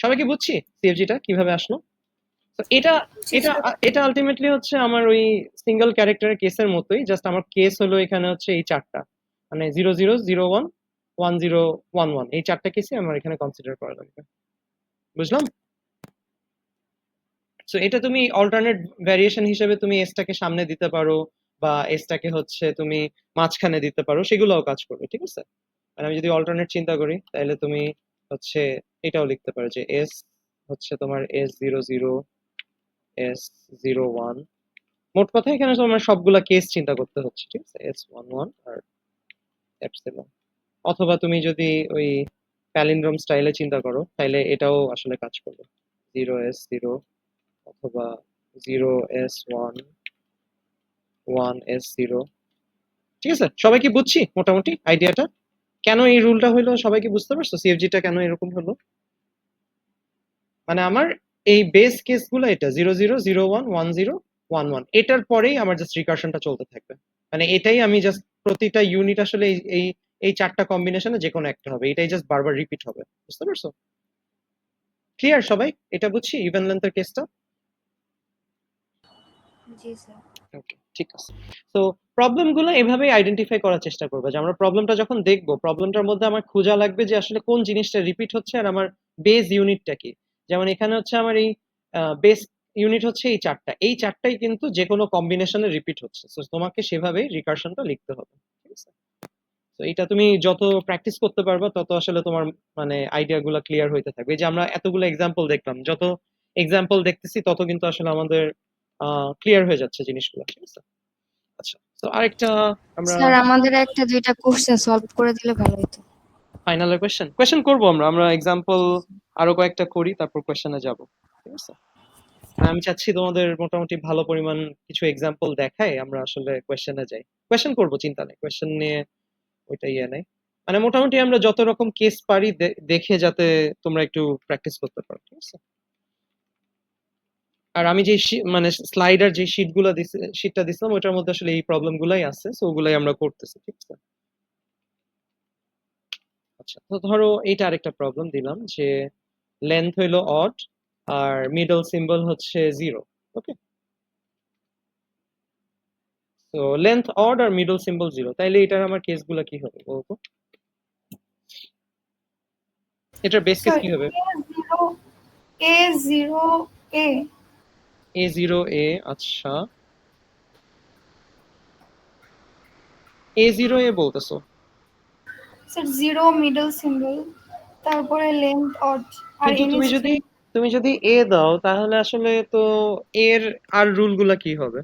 সবাই কি বুঝছি সিএফজিটা কিভাবে আসলো? তো এটা জি এটা স্যার। এটা আলটিমেটলি হচ্ছে আমার ওই সিঙ্গেল ক্যারেক্টারের কেসের মতোই, জাস্ট আমার কেস হলো এখানে হচ্ছে এই চারটা, মানে 0 0 0 1 1 0 1 1, এই চারটা কেসই আমার এখানে কনসিডার করা লাগবে। বুঝলাম? সো এটা তুমি অল্টারনেট ভ্যারিয়েশন হিসেবে তুমি এসটাকে সামনে দিতে পারো, বা এসটাকে হচ্ছে তুমি মাঝখানে দিতে পারো, সেগুলোও কাজ করবে, ঠিক আছে? মানে আমি যদি অল্টারনেট চিন্তা করি তাহলে তুমি হচ্ছে এটাও লিখতে পারো যে এস হচ্ছে তোমার S00 S01। মোট কথা এখানে তোমার সবগুলা কেস চিন্তা করতে হচ্ছে, ঠিক আছে? S11 আর এপসিলন। অথবা তুমি যদি ওই প্যালিন্ড্রোম স্টাইলে চিন্তা করো তাহলে এটাও আসলে কাজ করবে, 0S0 অথবা 0S1 1S0। ঠিক আছে, সবাই কি বুঝছি মোটামুটি আইডিয়াটা? কেন এই রুলটা হলো সবাই কি বুঝতে পারছো? সিএফজিটা কেন এরকম হলো? মানে আমার এই বেস কেসগুলো এটা 0 0 0 1 1 0 1 1, এটার পরেই আমার জাস্ট রিকার্শনটা চলতে থাকবে। মানে এটাই আমি জাস্ট প্রতিটা ইউনিট আসলে এই এই এই চারটা কম্বিনেশনে যে কোনো একটা হবে, এটাই জাস্ট বারবার রিপিট হবে। বুঝতে পারছো? ক্লিয়ার সবাই? এটা বুঝছি ইভেন লেন্থের কেসটা? জি স্যার। ওকে, ঠিক আছে। তো প্রবলেমগুলো এভাবেই আইডেন্টিফাই করার চেষ্টা করবো যে আমরা প্রবলেমটা যখন দেখবো, প্রবলেমটার মধ্যে আমার খোঁজা লাগবে যে আসলে কোন জিনিসটা রিপিট হচ্ছে আর আমার বেস ইউনিটটা কি। যেমন এখানে হচ্ছে আমার এই বেস ইউনিট হচ্ছে এই চারটা, এই চারটাই কিন্তু যে কোনো কম্বিনেশনে রিপিট হচ্ছে, তো তোমাকে সেভাবেই রিকার্শনটা লিখতে হবে, ঠিক আছে? তো এটা তুমি যত প্র্যাকটিস করতে পারবে তত আসলে তোমার মানে আইডিয়া গুলো ক্লিয়ার হইতে থাকবে। এই যে আমরা এতগুলো এক্সাম্পল দেখলাম, যত এক্সাম্পল দেখতেছি তত কিন্তু আসলে আমাদের ক্লিয়ার হয়ে যাচ্ছে জিনিসগুলো, ঠিক আছে? আচ্ছা, তো আরেকটা আমরা স্যার আমাদের একটা দুইটা কোশ্চেন সলভ করে দিলে ভালো হতো। ফাইনাল কোয়েশ্চেন করবো। আমরা এক্সাম্পল আরো কয়েকটা করি, তারপর কোয়েশ্চেনে যাব, ঠিক আছে? আমি চাচ্ছি তোমাদের মোটামুটি ভালো পরিমাণ কিছু এক্সাম্পল দেখাই আমরা আসলে কোয়েশ্চেনে যাই। কোয়েশ্চেন করবো, চিন্তা নেই, কোয়েশ্চেন নিয়ে ওইটা ইয়ে নেই। মানে মোটামুটি আমরা যত রকম কেস পারি দেখে যাতে তোমরা একটু প্র্যাকটিস করতে পারো, ঠিক আছে? আর আমি যে মানে স্লাইডার যে শীটটা দিছিলাম ওটার মধ্যে আসলে এই প্রবলেম গুলাই আছে, সো ওগুলাই আমরা করতেছি, ঠিক আছে? আচ্ছা, তো ধরো এইটা আরেকটা প্রবলেম দিলাম যে লেন্থ হইলো অড আর মিডল সিম্বল হচ্ছে 0। ওকে, তো লেন্থ অড আর মিডল সিম্বল 0, তাইলে এটার আমার কেসগুলো কি হবে বলতো? এটার বেস কেস সরি, কি হবে? A0A A0A, আচ্ছা A0A বলতেছো? স্যার 0 মিডল সিম্বল, তারপরে লেন্থ অড আর কিন্তু এন তুমি যদি এ দাও তাহলে আসলে তো এর আর রুল গুলা কি হবে?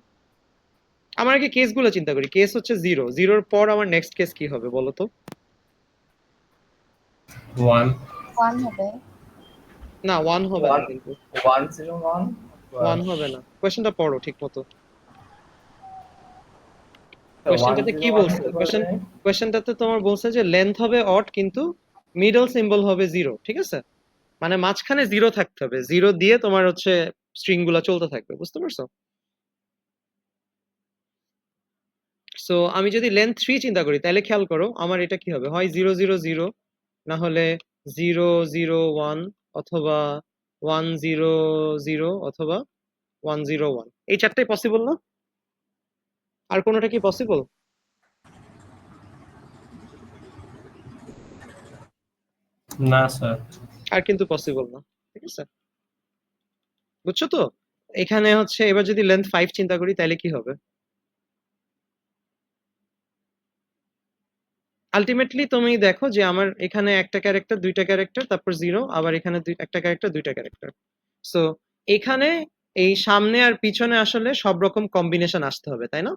আমার আগে কেসগুলো চিন্তা করি। কেস হচ্ছে 0, 0-র পর আমার নেক্সট কেস কি হবে বলো তো? 1 1 হবে। না, 1 হবে না কিন্তু। 101 1 হবে না, কোয়েশ্চেনটা পড়ো ঠিক মতো। তো কোয়েশ্চেনটাতে কি 101 বলছে? হতে পারে। কোয়েশ্চেনটাতে তোমার বলছে যে লেন্থ হবে অড কিন্তু মিডল সিম্বল হবে 0, ঠিক আছে? মানে মাঝখানে 0 থাকতে হবে, 0 দিয়ে তোমার হচ্ছে স্ট্রিং গুলা চলতে থাকবে, বুঝতে পারছো? সো আমি যদি লেন্থ 3 চিন্তা করি তাহলে খেয়াল করো আমার এটা কি হবে, হয় 000, না হলে 001, অথবা 100, অথবা 101। এই চারটাই পসিবল না? আর কোনোটা কি পসিবল? না স্যার। আর কিন্তু পসিবল না, ঠিক আছে? বুঝছো তো? এখানে হচ্ছে এবার যদি লেন্থ 5 চিন্তা করি তাহলে কি হবে? আলটিমেটলি তুমি দেখো যে আমার এখানে একটা ক্যারেক্টার, দুইটা ক্যারেক্টার, তারপর 0, আবার এখানে একটা ক্যারেক্টার, দুইটা ক্যারেক্টার। সো এখানে এই সামনে আর পিছনে আসলে সব রকম কম্বিনেশন আসতে হবে, তাই না?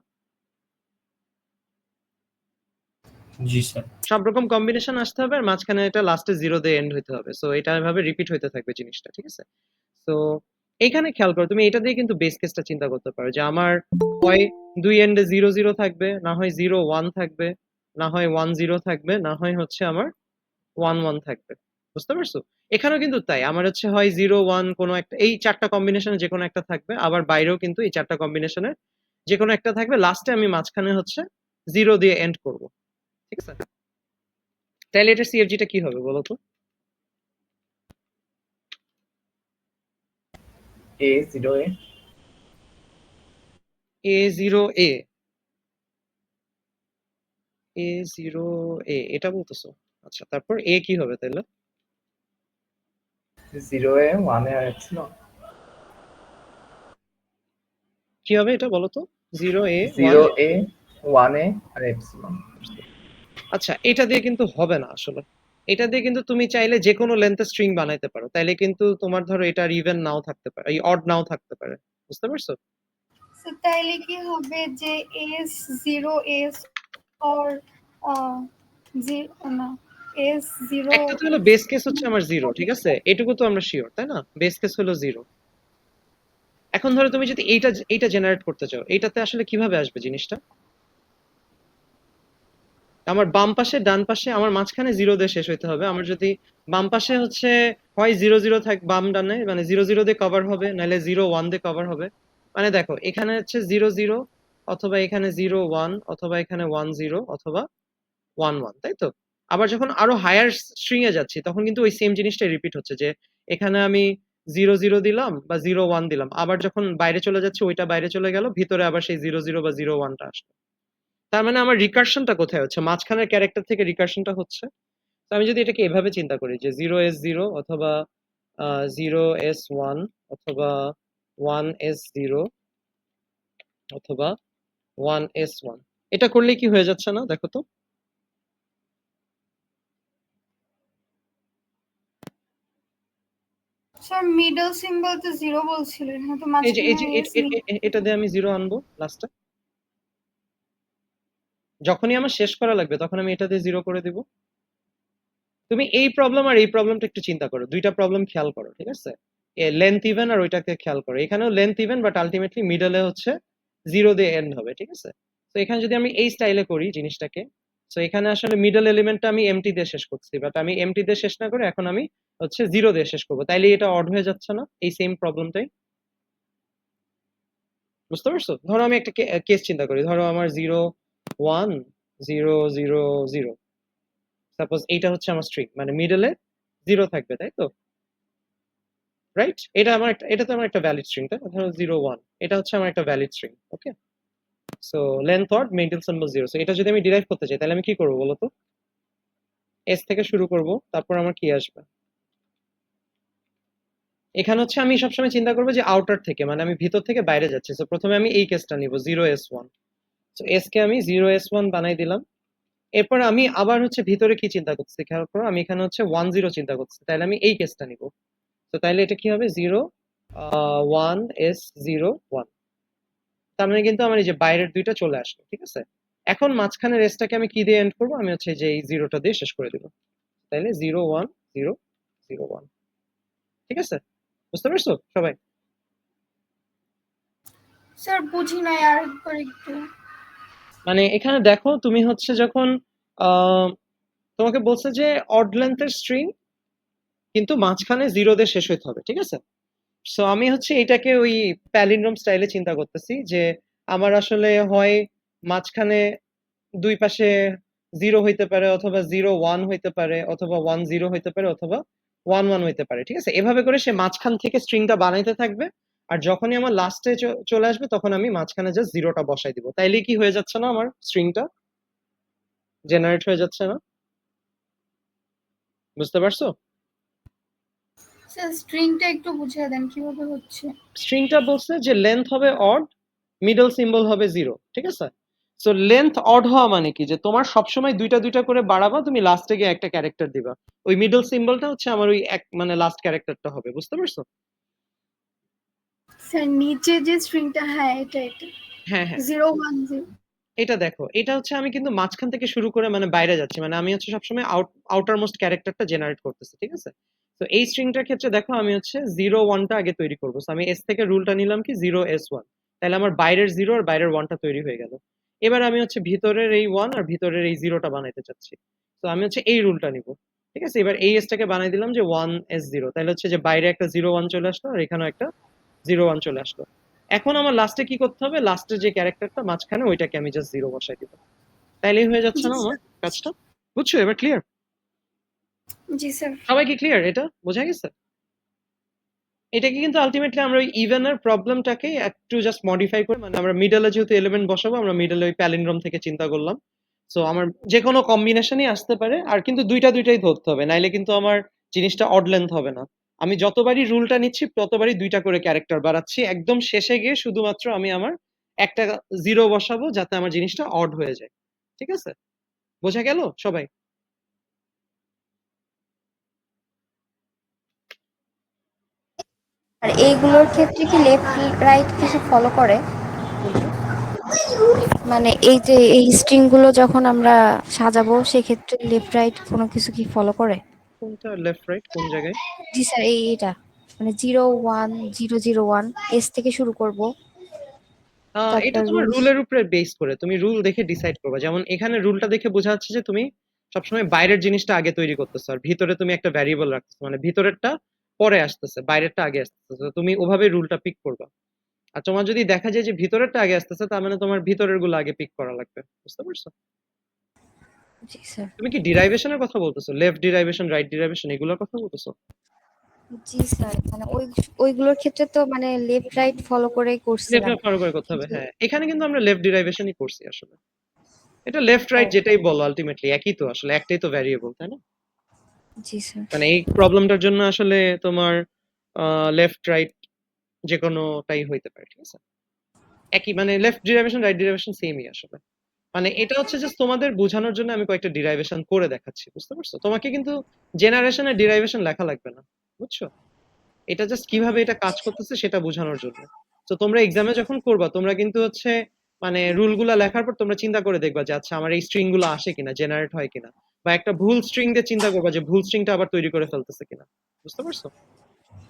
জি স্যার। সব রকম কম্বিনেশন আসতে হবে আর মাঝখানে এটা লাস্টে 0 দিয়ে এন্ড হইতে হবে। সো এটা এভাবে রিপিট হইতে থাকবে জিনিসটা, ঠিক আছে? তো এখানে খেয়াল করো, তুমি এটা দিয়ে কিন্তু বেস কেসটা চিন্তা করতে পারো যে আমার হয় দুই এন্ডে 0 থাকবে, না হয় 0 1 থাকবে, না হয় 1 0 থাকবে, না হয় হচ্ছে আমার 1 1 থাকবে, বুঝতে পারছো? এখানেও কিন্তু তাই, আমার হচ্ছে হয় 0 1 কোনো একটা, এই চারটা কম্বিনেশনে যে কোনো একটা থাকবে, আবার বাইরেও কিন্তু এই চারটা কম্বিনেশনের যে কোনো একটা থাকবে, লাস্টে আমি মাঝখানে হচ্ছে 0 দিয়ে এন্ড করব, ঠিক আছে? তাহলে এটা সিএফজিটা কি হবে বলো তো? A0A A0A, A0A এটা বলতেছো? আচ্ছা, তারপর এ কি হবে তাহলে? 0A 1A আর এপসিলন। কি হবে এটা বলো তো? 0A 1। 0A 1A আর এপসিলন। আচ্ছা, এটা দিয়ে কিন্তু হবে না আসলে। এটা দিয়ে কিন্তু তুমি চাইলে যে কোনো লেন্থের স্ট্রিং বানাইতে পারো, তাইলে কিন্তু তোমার ধরো এটা ইভেন নাও থাকতে পারে, এই অড নাও থাকতে পারে, বুঝতে পারছো? তাইলে কি হবে যে S0S or না S0 একটা তো হলো বেস কেস হচ্ছে আমার 0, ঠিক আছে? এটুকু তো আমরা শিওর, তাই না? বেস কেস হলো 0। এখন ধরো তুমি যদি এইটা জেনারেট করতে চাও, এইটাতে আসলে কিভাবে আসবে জিনিসটা? আমার বাম পাশে, ডান পাশে, আমার মাঝখানে 0 দিয়ে শেষ হইতে হবে। আমার যদি বাম পাশে হচ্ছে হয় 0 0 থাক, বাম ডানে মানে 0 0 দিয়ে কভার হবে, নাহলে 0 1 দিয়ে কভার হবে। মানে দেখো এখানে হচ্ছে 0 0, অথবা এখানে 0 1, অথবা এখানে 1 0, অথবা 1 1, তাই তো? আবার যখন আরো হায়ার স্ট্রিং এ যাচ্ছি তখন কিন্তু ওই সেম জিনিসটাই রিপিট হচ্ছে, যে এখানে আমি 0 0 দিলাম বা 0 1 দিলাম, আবার যখন বাইরে চলে যাচ্ছে ওইটা বাইরে চলে গেল, ভিতরে আবার সেই 0 0 বা 0 1টা আসলো। তার মানে আমার রিকার্শনটা কোথায় হচ্ছে? মাঝখানের ক্যারেক্টার থেকে রিকার্শনটা হচ্ছে। তো আমি যদি এটাকে এভাবে চিন্তা করি যে 0s0, অথবা 0s1, অথবা 1s0, অথবা 1s1, এটা করলে কি হয়ে যাচ্ছে না দেখো তো? স্যার মিডল সিম্বল তো 0 বলছিলেন, হ্যাঁ তো এই যে মাঝখানে S এটা দিয়ে আমি 0 আনবো লাস্টে, যখনই আমার শেষ করা লাগবে তখন আমি এটা দিয়ে 0 করে দিব। তুমি এই প্রবলেম আর এই প্রবলেমটা একটু চিন্তা করো, দুইটা প্রবলেম খেয়াল করো, ঠিক আছে? লেন্থ ইভেন আর ওইটাকে খেয়াল করো, এখানেও লেন্থ ইভেন বাট আলটিমেটলি মিডলে হচ্ছে 0 দিয়ে এন্ড হবে, ঠিক আছে? তো এখানে যদি আমি এই স্টাইলে করি জিনিসটাকে, তো এখানে আসলে মিডল এলিমেন্টটা আমি এমটি দিয়ে শেষ করছি, বাট আমি এমটি দিয়ে শেষ না করে এখন আমি হচ্ছে 0 দিয়ে শেষ করবো, তাইলে এটা অড হয়ে যাচ্ছে না? এই সেম প্রবলেমটাই, বুঝতে পারছো? ধরো আমি একটা কেস চিন্তা করি, ধরো আমার 0 1 0 0 0, সাপোজ এইটা হচ্ছে আমার স্ট্রিং, মানে মিডলে 0 থাকবে, তাই তো? রাইট, এটা তো আমার একটা ভ্যালিড স্ট্রিং, তাই না? ধরো 0 1, এটা হচ্ছে আমার একটা valid string, okay? So length odd middle symbol 0, so এটা যদি আমি ডিরাইভ করতে চাই তাহলে আমি কি করবো বলো তো? এস থেকে শুরু করব, তারপর আমার কি আসবে? এখানে হচ্ছে আমি সবসময় চিন্তা করবো যে আউটার থেকে, মানে আমি ভিতর থেকে বাইরে যাচ্ছি, সো প্রথমে আমি এই কেসটা নিব 0s1, সো এস কে আমি 0s1 বানাই দিলাম। এরপর আমি আবার হচ্ছে ভিতরে কি চিন্তা করছি খেয়াল করো, আমি এখানে হচ্ছে 1 0 চিন্তা করছি, তাহলে আমি এই কেসটা নিব। তো তাইলে এটা কি হবে 0 1 s 0 1, তার মানে কিন্তু আমার এই যে বাইরের দুইটা চলে আসলো, ঠিক আছে? এখন মাঝখানের রেসটাকে আমি কি দিয়ে এন্ড করবো, আমি হচ্ছে যে এই 0টা দিয়ে শেষ করে দিব, তাইলে 0 1 0 0 1, ঠিক আছে? বুঝতে পারছো সবাই? স্যার বুঝি নাই, আর একবার একটু। মানে এখানে দেখো তুমি হচ্ছে যখন তোমাকে বলছে যে অড লেন্থের স্ট্রিং কিন্তু মাঝখানে 0 দিয়ে শেষ হইতে হবে, ঠিক আছে? সো আমি হচ্ছে এটাকে ওই প্যালিন্ড্রোম স্টাইলে চিন্তা করতেছি যে আমার আসলে হয় মাঝখানে দুই পাশে 0 হইতে পারে, অথবা 0 1 হইতে পারে, অথবা 1 0 হইতে পারে, অথবা 1 1 হইতে পারে, ঠিক আছে? এভাবে করে সে মাঝখান থেকে স্ট্রিংটা বানাইতে থাকবে, আর যখনই আমার লাস্টে চলে আসবে তখন আমি মাঝখানে জাস্ট 0টা বসাই দিব, তাইলে কি হয়ে যাচ্ছে না, আমার স্ট্রিংটা জেনারেট হয়ে যাচ্ছে না? বুঝতে পারছো? স্যার স্ট্রিংটা একটু বুঝিয়ে দেন কিভাবে হচ্ছে। স্ট্রিংটা বলছে যে লেন্থ হবে অড, মিডল সিম্বল হবে 0, ঠিক আছে? সো লেন্থ অড হওয়া মানে কি, যে তোমার সবসময় দুইটা দুইটা করে বাড়াবা, তুমি লাস্টে গিয়ে একটা ক্যারেক্টার দিবা, ওই মিডল সিম্বলটা হচ্ছে আমার ওই এক মানে লাস্ট ক্যারেক্টারটা হবে, বুঝতে পারছো? স্যার নিচে যে স্ট্রিংটা, হ্যাঁ এটা হ্যাঁ হ্যাঁ, 0 1 0। এটা দেখো, এটা হচ্ছে আমি কিন্তু মাঝখান থেকে শুরু করে মানে বাইরে যাচ্ছি, মানে আমি হচ্ছে সবসময় আউটার মোস্ট ক্যারেক্টারটা জেনারেট করতেছি, ঠিক আছে? তো এই স্ট্রিংটার ক্ষেত্রে দেখো আমি হচ্ছে 0 1টা আগে তৈরি করবো, আমি এস থেকে রুলটা নিলাম কি 0 s1, তাহলে আমার বাইরের 0 আর বাইরের 1টা তৈরি হয়ে গেল। এবার আমি হচ্ছে ভিতরের এই 1 আর ভিতরের এই 0টা বানাইতে চাচ্ছি, তো আমি হচ্ছে এই রুলটা নিব, ঠিক আছে? এবার এই এসটাকে বানাই দিলাম যে 1 s 0, তাহলে হচ্ছে যে বাইরে একটা 0 1 চলে আসলো আর এখানেও একটা 0 1 চলে আসলো। এখন আমার লাস্টে কি করতে হবে, লাস্টের যে ক্যারেক্টারটা মাঝখানে ওইটাকে আমি জাস্ট 0 বসাই দিব, তাইলেই হয়ে যাচ্ছে না আমার কাজটা? বুঝছো এবার? ক্লিয়ার? জি স্যার। সবাই কি ক্লিয়ার? এটা বোঝা গেছে? এটাকে কিন্তু আলটিমেটলি আমরা ওই ইভেনের প্রবলেমটাকে একটু জাস্ট মডিফাই করে, মানে আমরা মিডলে যেহেতু এলিমেন্ট বসাবো, আমরা মিডলে ওই প্যালিন্ড্রোম থেকে চিন্তা করলাম। সো আমার যে কোনো কম্বিনেশনই আসতে পারে, আর কিন্তু দুইটাই ধরতে হবে, নাইলে কিন্তু আমার জিনিসটা অড লেন্থ হবে না। আমি যতবারই রুলটা নিচ্ছি ততবারই দুইটা করে ক্যারেক্টার বাড়াচ্ছি, একদম শেষে গিয়ে শুধুমাত্র আমি আমার একটা 0 বসাবো যাতে আমার জিনিসটা অড হয়ে যায়, ঠিক আছে? বোঝা গেল সবাই? আর এইগুলোর ক্ষেত্রে কি লেফট রাইট কিছু ফলো করে? মানে এই যে এই স্ট্রিং গুলো যখন আমরা সাজাবো সেক্ষেত্রে লেফট রাইট কোনো কিছু কি ফলো করে? কোনটা লেফট রাইট কোন জায়গায়? জি স্যার, এটা মানে 0 1 0 0 1 এস থেকে শুরু করব, এটা তারপর তোমার রুলস। রুলের উপরে বেস করে, তুমি রুল দেখে ডিসাইড করবে। যেমন এখানে রুলটা দেখে বোঝা যাচ্ছে যে তুমি সবসময় বাইরের জিনিসটা আগে তৈরি করতেছো, আর ভিতরে তুমি একটা ভ্যারিয়েবল রাখতেছো, মানে ভিতরেরটা পরে আসতেছে, বাইরেরটা আগে আসতেছে, তো তুমি ওভাবে রুলটা পিক করবা। আর তোমার যদি দেখা যায় যে ভিতরেরটা আগে আসতেছে, তার মানে তোমার ভিতরের গুলো আগে পিক করা লাগবে, বুঝতে পারছো? জি স্যার। তুমি কি ডিরাইভেশনের কথা বলতেছো? লেফট ডিরাইভেশন, রাইট ডিরাইভেশন, এগুলোর কথা বলতেছো? জি স্যার, মানে ওইগুলোর ক্ষেত্রে তো মানে লেফট রাইট ফলো করেই করছিলাম। লেফট ফলো করে করতে হবে, হ্যাঁ। এখানে কিন্তু আমরা লেফট ডিরাইভেশনই করছি আসলে। এটা লেফট ও, রাইট যেটাই বলো আলটিমেটলি একই তো, আসলে একটাই তো ভ্যারিয়েবল, তাই না? জি স্যার। মানে এই প্রবলেমটার জন্য আসলে তোমার লেফট রাইট যে কোনোটাই হইতে পারে, ঠিক আছে? একই, মানে লেফট ডিরাইভেশন রাইট ডিরাইভেশন সেমই আসলে। মানে এটা হচ্ছে জাস্ট তোমাদের বোঝানোর জন্য আমি কয়েকটা ডিরাইভেশন করে দেখাচ্ছি, বুঝতে পারছো? তোমাকে কিন্তু জেনারেশনের ডিরাইভেশন লেখা লাগবে না, বুঝছো? এটা জাস্ট কিভাবে এটা কাজ করতেছে সেটা বোঝানোর জন্য। তো তোমরা এক্সামে যখন করবা তোমরা কিন্তু হচ্ছে মানে রুলগুলা লেখার পর তোমরা চিন্তা করে দেখবা যে আচ্ছা আমার এই স্ট্রিং গুলো আসে কিনা, জেনারেট হয় কিনা, বা একটা ভুল স্ট্রিং দিয়ে চিন্তা করবা যে ভুল স্ট্রিংটা আবার তৈরি করে ফেলতেছে কিনা, বুঝতে পারছো?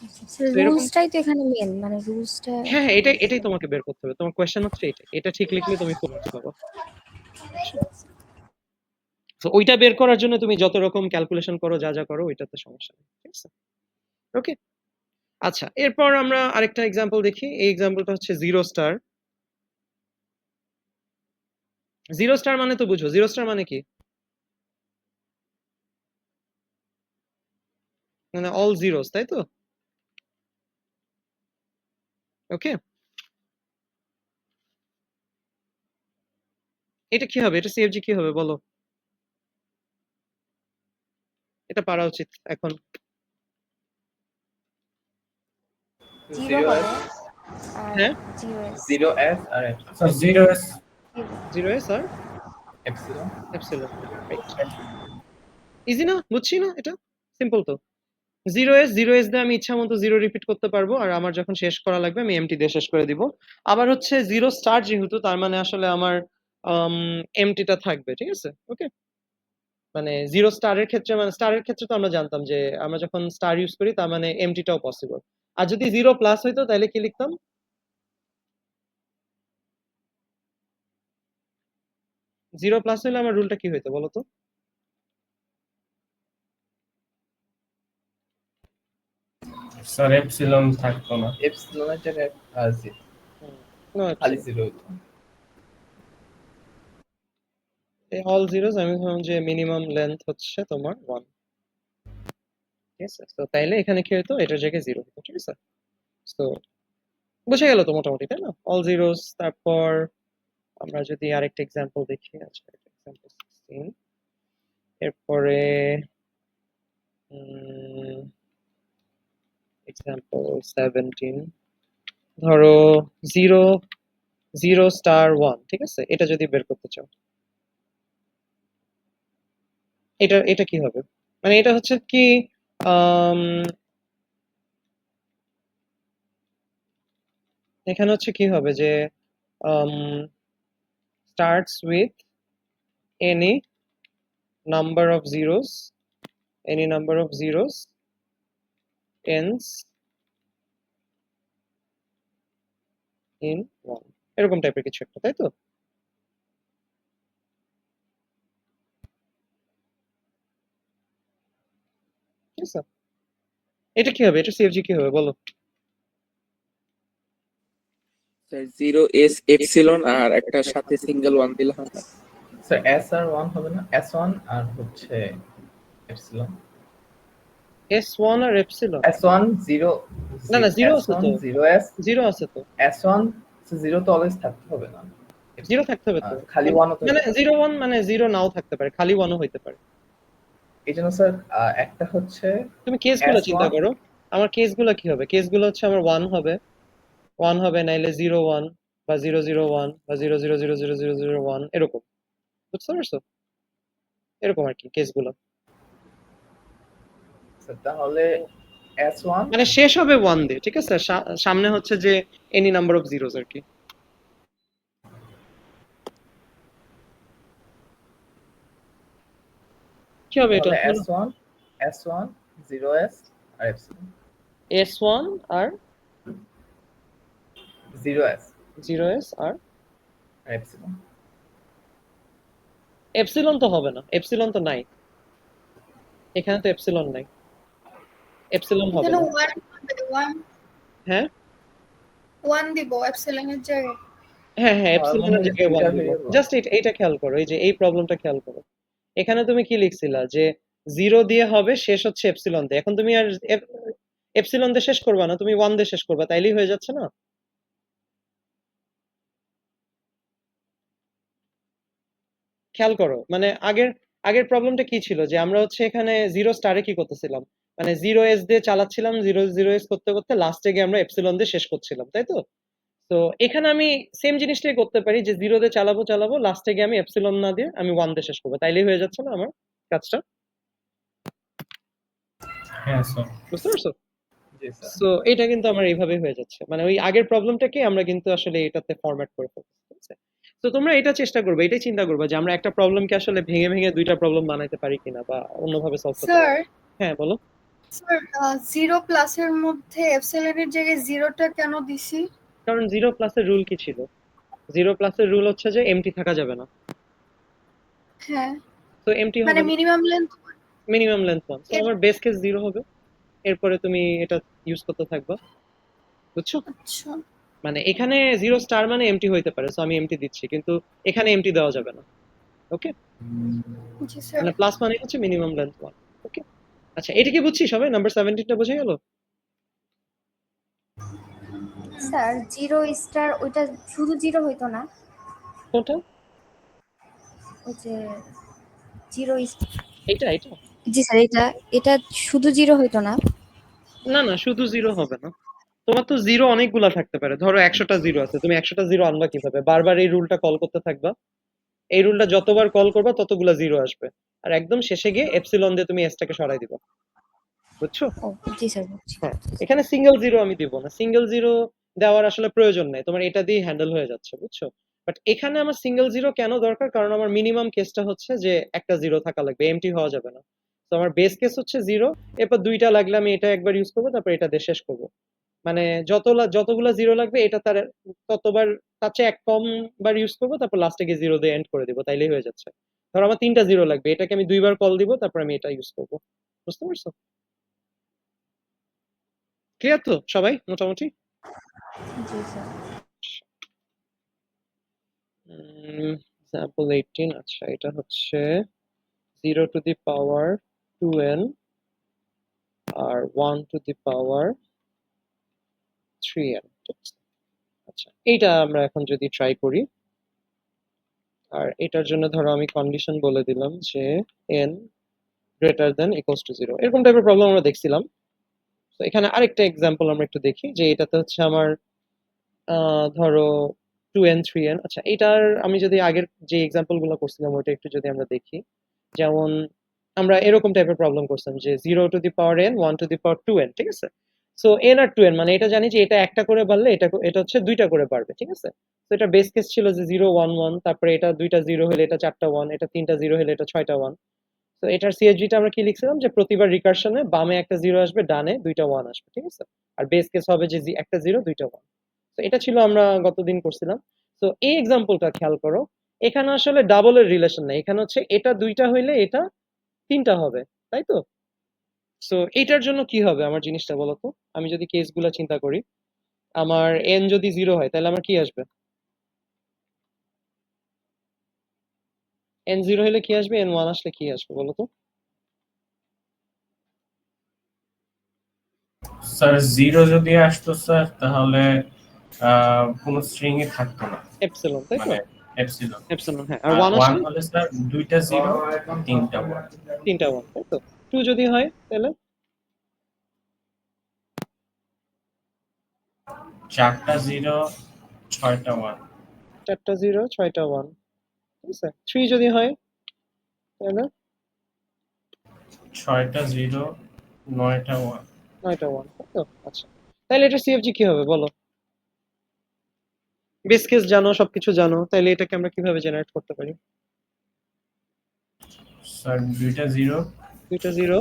তো এরকম রুলসটাই তো এখানে মেন, মানে রুলসটা। হ্যাঁ হ্যাঁ এটাই তোমাকে বের করতে হবে। তোমার কোয়েশ্চেন হচ্ছে এটা ঠিক লিখলে তুমি ফুল মার্কস পাবো। তো ওইটা বের করার জন্য তুমি যত রকম ক্যালকুলেশন করো, যা যা করো, ওইটাতে সমস্যা নেই, ঠিক আছে? ওকে, আচ্ছা এরপর আমরা আরেকটা এক্সাম্পল দেখি। এই এক্সাম্পলটা হচ্ছে জিরো স্টার। জিরো স্টার মানে তো বুঝো, জিরো স্টার মানে কি? মানে অল জিরোস, তাই তো? ওকে, এটা কি হবে? এটা সিএফজি কি হবে বলো? এটা পারা উচিত এখন। জিরো 0s হবে আর হ্যাঁ, 0s 0s আর স্যার 0s জিরো এস আর এপসিলন। Epsilon, right. ইজি না? বুঝছি না? এটা সিম্পল তো। জিরো এস দিয়ে আমি ইচ্ছা মতো জিরো রিপিট করতে পারবো, আর আমার যখন শেষ করা লাগবে আমি এমটি দিয়ে শেষ করে দিব। আবার হচ্ছে জিরো স্টার যেহেতু, তার মানে আসলে আমার এমটিটা থাকবে, ঠিক আছে? ওকে, মানে জিরো স্টারের ক্ষেত্রে, মানে স্টারের ক্ষেত্রে তো আমরা জানতাম যে আমরা যখন স্টার ইউজ করি তার মানে এমটিটাও পসিবল। আর যদি জিরো প্লাস হইতো তাহলে কি লিখতাম? জিরো প্লাস হইলে আমার রুলটা কি হইতো বলো তো? স্যার এপসিলন থাকতো না। এপসিলনের জায়গায় No, খালি epsilon. 0 হতো। এই অল জিরোস আমি ভাবলাম যে মিনিমাম লেন্থ হচ্ছে তোমার 1, ঠিক আছে? তো তাইলে এখানে কি হতো? এটার জায়গায় জিরো হতো, ঠিক আছে? তো বুঝে গেল তো মোটামুটি, তাই না? All zeros. তারপর আমরা যদি আরেকটা এক্সাম্পল দেখি, আচ্ছা এক্সাম্পল 16, এরপরে এক্সাম্পল 17, ধরো জিরো জিরো স্টার 1, ঠিক আছে? এটা যদি বের করতে চাও, এটা কি হবে? মানে এটা হচ্ছে কি, আম, এখানে হচ্ছে কি হবে যে starts with any number of zeros, any number of zeros ends in 1, এরকম টাইপের কিছু একটা, তাই তো? ঠিক আছে, এটা কি হবে? এটা সিএফজি কি হবে বলো? জিরো এস এপসিলন আর একটা সাথে সিঙ্গেল ওয়ান দিলে হয় না? স্যার এস আর 1 হবে না, S1 আর হচ্ছে এপসিলন। S1 আর এপসিলন? S1 0, না না, জিরো আছে S1 তো, 0s, জিরো আছে তো, S1 0 তো অলওয়েজ থাকতে হবে না, জিরো থাকতে হবে তো। খালি 1 হতে মানে হবে। জিরো ওয়ান মানে জিরো নাও থাকতে পারে, খালি ওয়ানও হইতে পারে। এই জন্য স্যার একটা হচ্ছে তুমি কেসগুলো চিন্তা S1 করো। আমার কেসগুলো কি হবে? কেসগুলো হচ্ছে আমার ওয়ান হবে, নাইলে 01 বা 001 বা 0000001, এরকম। বুঝতে পারছো? এরকম আর কি কেসগুলো। স্যার তাহলে S1 মানে শেষ হবে ওয়ান দিয়ে, ঠিক আছে? সামনে হচ্ছে যে এনি নাম্বার অফ জিরোস আর কি। কি হবে এটা? তাহলে S1 0s আর এপসিলন S1 আর 0s 0s আর আর এপসিলন। এপসিলন তো হবে না, এপসিলন তো নাই এখানে, তো এপসিলন নাই, এপসিলন হবে এখানে না। 1 হবে, 1 হ্যাঁ 1 দিব এপসিলনের জায়গায়। হ্যাঁ হ্যাঁ, আমার মনে এপসিলনের হয় জায়গায় ওয়ান দুইটা দিব। ভেরিয়েবল। জাস্ট এইটা খেয়াল করো, এই যে এই প্রবলেমটা খেয়াল করো। এখানে তুমি কি লিখছিলা যে জিরো দিয়ে হবে, শেষ হচ্ছে এপসিলন দিয়ে। এখন তুমি আর এপসিলন দিয়ে শেষ করবা না, তুমি ওয়ান দিয়ে শেষ করবা, তাইলেই হয়ে যাচ্ছে না? খেয়াল করো, মানে আগের আগের প্রবলেমটা কি ছিল, যে আমরা হচ্ছে এখানে জিরো স্টারে কি করতেছিলাম, মানে জিরো এস দিয়ে চালাচ্ছিলাম, জিরো জিরো এস করতে করতে লাস্টে গিয়ে আমরা এপসিলন দিয়ে শেষ করছিলাম, তাই তো? তো এখানে আমি সেম জিনিসটাই করতে পারি, যে জিরো দিয়ে চালাবো, লাস্টে গিয়ে আমি এপসিলন না দিয়ে আমি ওয়ান দিয়ে শেষ করবো, তাইলেই হয়ে যাচ্ছে না আমার কাজটা? হ্যাঁ স্যার। বুঝতে পারছো? জি স্যার। সো এটা কিন্তু আমার এইভাবেই হয়ে যাচ্ছে, মানে ওই আগের প্রবলেমটাকে আমরা কিন্তু আসলে এটাতে ফরম্যাট করে ফেলছি, ঠিক আছে? তো তোমরা এটা চেষ্টা করবে, এটাই চিন্তা করবে যে আমরা একটা প্রবলেমকে আসলে ভেঙে ভেঙে দুইটা প্রবলেম বানাইতে পারি কিনা, বা অন্যভাবে সলভ করতে স্যার পারি। হ্যাঁ বলো। স্যার 0 প্লাসের মধ্যে এপসিলনের জায়গায় 0টা কেন দিছি? কারণ 0 প্লাসের রুল কি ছিল? 0 প্লাসের রুল হচ্ছে যে এমটি থাকা যাবে না। হ্যাঁ, তো এমটি মানে হবে না, minimum length. Minimum length 1। So আমার বেস কেস 0 হবে, এরপরে তুমি এটা ইউজ করতে থাকবা, বুঝছো? আচ্ছা, মানে এখানে 0 স্টার মানে এমটি হইতে পারে, সো আমি এমটি দিচ্ছি, কিন্তু এখানে এমটি দেওয়া যাবে না। ওকে, জি স্যার। মানে প্লাস মানে হচ্ছে মিনিমাম লেন্থ 1। ওকে, আচ্ছা এটা কি বুঝছি সবাই? নাম্বার 17টা বুঝে গেল? স্যার 0 স্টার ওইটা শুধু 0 হইতো না? কোনটা? ওই যে 0 এটা এটা জি স্যার, এটা শুধু 0 হইতো না? না না, শুধু 0 হবে না। তোমার তো 0 অনেকগুলা থাকতে পারে, ধরো 100টা 0 আছে, তুমি 100টা 0 আনবা কিভাবে? বারবার এই রুলটা কল করতে থাকবা, এই রুলটা যতবার কল করবা ততগুলা 0 আসবে, আর একদম শেষে গিয়ে এপসিলন দিয়ে তুমি এসটাকে সরাই দিবা, বুঝছো? ও জি স্যার, বুঝছি। হ্যাঁ, এখানে সিঙ্গেল 0 আমি দিব না, সিঙ্গেল 0 দেওয়ার আসলে প্রয়োজন নেই, তোমার এটা দিয়ে হ্যান্ডেল হয়ে যাচ্ছে, বুঝছো? বাট এখানে আমার সিঙ্গেল 0 কেন দরকার? কারণ আমার মিনিমাম কেসটা হচ্ছে যে একটা 0 থাকা লাগবে, এমটি হওয়া যাবে না। তো আমার বেস কেস হচ্ছে 0, এরপর দুইটা লাগলে আমি এটা একবার ইউজ করবো, তারপর এটা দিয়ে শেষ করবো। মানে যতগুলা 0 লাগবে এটা তার ততবার, তার চেয়ে এক কম বার ইউজ করবো, তারপর লাস্টে গিয়ে 0 দিয়ে এন্ড করে দিব, তাইলেই হয়ে যাচ্ছে। ধরো আমার 3টা 0 লাগবে, এটাকে আমি দুইবার কল দিব, তারপর আমি এটা ইউজ করবো। বুঝতে পারছো? ক্লিয়ার তো সবাই মোটামুটি? জি স্যার। এক্সাম্পল 18, আচ্ছা এটা হচ্ছে 0 two the power 2n R 1 two the power 3n। আচ্ছা এইটা আমরা এখন যদি ট্রাই করি, আর এটার জন্য ধরো আমি কন্ডিশন বলে দিলাম যে n greater than equals to 0, এরকম টাইপের প্রবলেম আমরা দেখছিলাম। তো এখানে আরেকটা এক্সাম্পল আমরা একটু দেখি, যে এটাতে হচ্ছে আমার ধরো 2n 3n। আচ্ছা এটার আমি যদি আগের যে এক্সাম্পল গুলো করছিলাম ওইটা একটু যদি আমরা দেখি, যেমন আমরা এরকম টাইপের প্রবলেম করছিলাম যে 0 two the power n 1 two the power 2n, ঠিক আছে? সো n আর 2n মানে এটা জানি যে এটা একটা করে বাড়লে এটা এটা হচ্ছে দুইটা করে বাড়বে, ঠিক আছে? তো এটা বেস কেস ছিল যে 0 1 1, তারপরে এটা দুইটা 0 হলে এটা চারটা 1, এটা তিনটা 0 হলে এটা ছয়টা 1। তো এটার সিএসজিটা আমরা কি লিখছিলাম, যে প্রতিবার রিকারশনে বামে একটা 0 আসবে, ডানে দুইটা 1 আসবে, ঠিক আছে? আর বেস কেস হবে যে একটা 0 দুইটা 1। তো এটা ছিল আমরা গতদিন করছিলাম। তো এই এক্সাম্পলটা খেয়াল করো, এখানে আসলে ডাবলের রিলেশন নাই, এখানে হচ্ছে এটা দুইটা হইলে এটা তিনটা হবে, তাই তো? সো এইটার জন্য কি হবে আমার জিনিসটা বলো তো? আমি যদি কেসগুলো চিন্তা করি, আমার এন যদি 0 হয় তাহলে আমার কি আসবে? এন 0 হলে কি আসবে, এন 1 আসলে কি আসবে বলো তো? স্যার 0 যদি আসতো স্যার তাহলে কোনো স্ট্রিং ই থাকতো না, এপসিলন, তাই তো? মানে এপসিলন। এপসিলন, হ্যাঁ। আর আর 1 1 আসলে হলে স্যার দুইটা 0 তিনটা 1। তিনটা 1, তাই তো? 2 যদি হয় তাহলে চারটা 0 ছয়টা 1। চারটা 0 ছয়টা 1, ঠিক আছে? 3 যদি হয় তাহলে ছয়টা 0 নয়টা 1। নয়টা 1, তাই তো? আচ্ছা তাহলে এটা সিএফজি কি হবে বলো? বেস কেস জানো, সবকিছু জানো, তাহলে এটাকে আমরা কিভাবে জেনারেট করতে পারি? স্যার দুইটা 0 দুইটা 0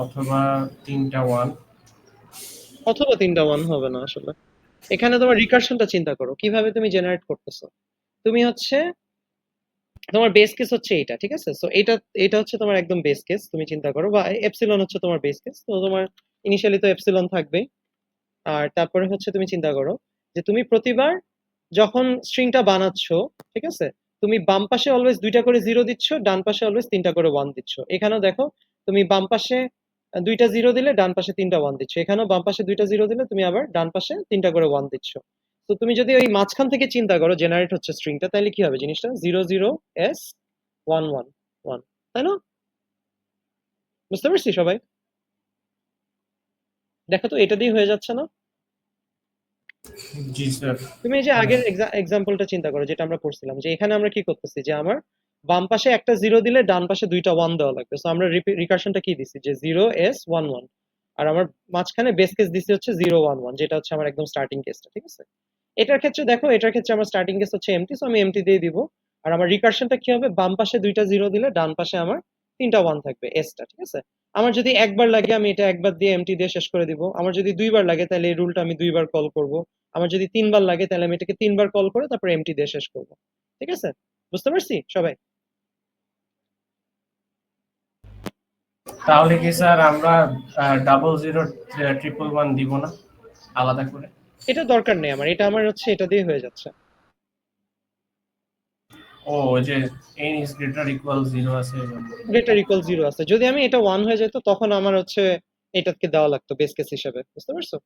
অথবা তিনটা 1। অথবা তিনটা 1 হবে না আসলে। এখানে তোমার রিকারশনটা চিন্তা করো, কিভাবে তুমি জেনারেট করতেছো। তুমি হচ্ছে তোমার বেস কেস হচ্ছে এইটা, ঠিক আছে? সো এটা এটা হচ্ছে তোমার একদম বেস কেস, তুমি চিন্তা করো, বা এপসিলন হচ্ছে তোমার বেস কেস। তো তোমার ইনিশিয়ালি তো এপসিলন থাকবেই। আর তারপরে হচ্ছে তুমি চিন্তা করো যে তুমি প্রতিবার যখন স্ট্রিংটা বানাচ্ছো, ঠিক আছে, তুমি বাম পাশে অলওয়েজ দুইটা করে 0 দিচ্ছ, ডান পাশে অলওয়েজ তিনটা করে 1 দিচ্ছ। এখানেও দেখো তুমি বাম পাশে দুইটা 0 দিলে ডান পাশে তিনটা 1 দিচ্ছ, এখানেও বাম পাশে দুইটা 0 দিলে তুমি আবার ডান পাশে তিনটা করে 1 দিচ্ছ। তো তুমি যদি ওই মাঝখান থেকে চিন্তা করো জেনারেট হচ্ছে স্ট্রিংটা, তাহলে কি হবে জিনিসটা? 0 0 s 1 1 1, তাই না? বুঝতে পারছি সবাই? দেখো তো এটা দিয়ে হয়ে যাচ্ছে না? জি স্যার। তুমি এই যে আগের এক্সাম্পলটা চিন্তা করো যেটা আমরা করছিলাম, যে এখানে আমরা কি করতেছি, যে আমার বাম পাশে একটা 0 দিলে ডান পাশে দুইটা 1 দেওয়া লাগবে। সো আমরা রিকারশনটা কি দিছি, যে 0 s 1 1, আর আমার মাঝখানে বেস কেস দিছি হচ্ছে 0 1 1, যেটা হচ্ছে আমার একদম স্টার্টিং কেসটা, ঠিক আছে? এটার ক্ষেত্রে দেখো, এটার ক্ষেত্রে আমার স্টার্টিং কেস হচ্ছে এমটি, সো আমি এমটি দিয়ে দিব। আর আমার রিকারশনটা কি হবে, বাম পাশে দুইটা 0 দিলে ডান পাশে আমার তিনটা 1 থাকবে, এসটা, ঠিক আছে? আমার যদি একবার লাগে আমি এটা একবার দিয়ে এমটি দিয়ে শেষ করে দিব, আমার যদি দুইবার লাগে তাহলে এই রুলটা আমি দুইবার কল করব, আমার যদি তিনবার লাগে তাহলে আমি এটাকে তিনবার কল করে তারপর এমটি দিয়ে শেষ করব। ঠিক আছে, বুঝতে পারছি সবাই? তাহলে কি স্যার আমরা 00 111 দিব না আলাদা করে? এটা দরকার নেই আমার, এটা আমার হচ্ছে এটা দিয়ে হয়ে যাচ্ছে। ও ওই যে n is greater equal 0 আছে এজন্য। গ্রেটার ইকুয়াল 0 আছে, যদি আমি এটা 1 হয়ে যেত তখন আমার হচ্ছে এটাকে দেওয়া লাগতো বেস কেস হিসেবে, বুঝতে পারছো?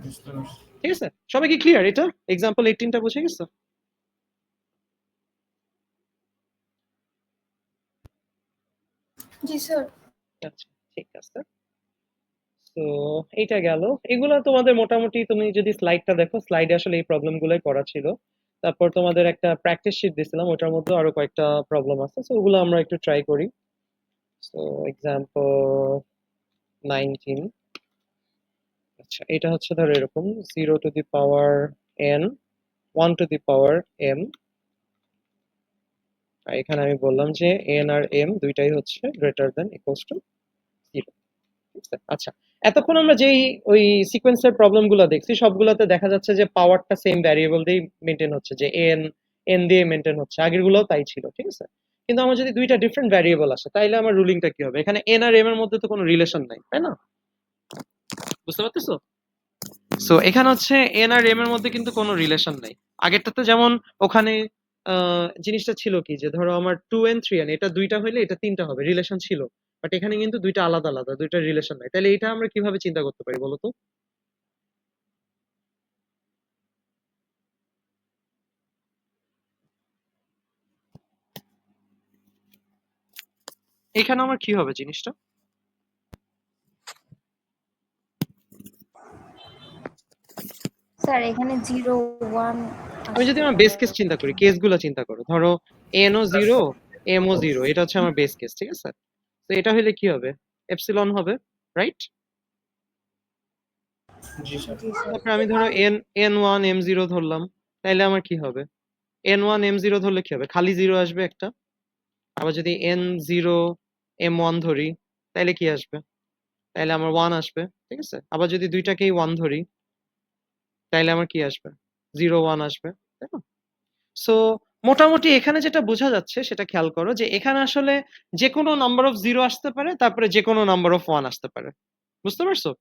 বুঝতে পারছি। ঠিক আছে, সবাই কি ক্লিয়ার? এটা এক্সাম্পল 18টা বুঝে গেছো? জি স্যার। আচ্ছা ঠিক আছে, তো এইটা গেল। এগুলো তোমাদের মোটামুটি তুমি যদি স্লাইডটা দেখো, স্লাইডে আসলে এই প্রবলেম গুলোই করা ছিল। তারপর তোমাদের একটা প্র্যাকটিস শিট দিছিলাম, ওটার মধ্যে আরো কয়েকটা প্রবলেম আছে, সো ওগুলো আমরা একটু ট্রাই করি। সো এক্সাম্পল 19, আচ্ছা এটা হচ্ছে ধরো এরকম 0 two the power n 1 two the power m, আর এখানে আমি বললাম যে n আর m দুইটাই হচ্ছে গ্রেটার দেন ইকুয়ালস টু 0। আচ্ছা, এতক্ষণ আমরা যেই ওই সিকোয়েন্সের প্রবলেম গুলো দেখছি সবগুলোতে দেখা যাচ্ছে যে পাওয়ারটা সেম ভ্যারিয়েবল দিয়ে মেনটেন হচ্ছে, যে n দিয়ে মেনটেন হচ্ছে, আগের গুলোও তাই ছিল। ঠিক আছে, কিন্তু আমার যদি দুইটা ডিফারেন্ট ভ্যারিয়েবল আসে তাইলে আমার রুলিংটা কি হবে? এখানে n আর m এর মধ্যে তো কোনো রিলেশন নাই, তাই না? বুঝতে পারতেছো? সো এখানে হচ্ছে n আর m এর মধ্যে কিন্তু কোনো রিলেশন নাই। আগেরটাতে যেমন ওখানে জিনিসটা ছিল কি, যে ধরো আমার 2n 3n এটা দুইটা হইলে এটা তিনটা হবে, রিলেশন ছিল। বাট এখানে কিন্তু দুইটা আলাদা আলাদা, দুইটা রিলেশন নাই। তাহলে এটা আমরা কিভাবে চিন্তা করতে পারি বলো তো? এখানে আমার কি হবে জিনিসটা? স্যার এখানে 0 1 আমি যদি আমার বেস কেস চিন্তা করি, কেসগুলো চিন্তা করো, ধরো n ও 0 m ও 0, এটা হচ্ছে আমার বেস কেস। ঠিক আছে, তো এটা হইলে কি হবে? এপসিলন হবে, রাইট? জি স্যার। জি স্যার। তারপর আমি ধরো n1 m0 ধরলাম, তাইলে আমার কি হবে? n1 m0 ধরলে কি হবে? খালি 0 আসবে একটা। আবার যদি n0 m1 ধরি তাইলে কি আসবে? তাইলে আমার 1 আসবে। ঠিক আছে, আবার যদি দুইটাকেই 1 ধরি তাইলে আমার কি আসবে? 0 1 আসবে, তাই না? সো মোটামুটি এখানে যেটা বোঝা যাচ্ছে সেটা খেয়াল করো, যে এখানে আসলে যে কোনো নাম্বার অফ 0 আসতে পারে, তারপরে যে কোনো নাম্বার অফ 1 আসতে পারে। বুঝতে পারছো?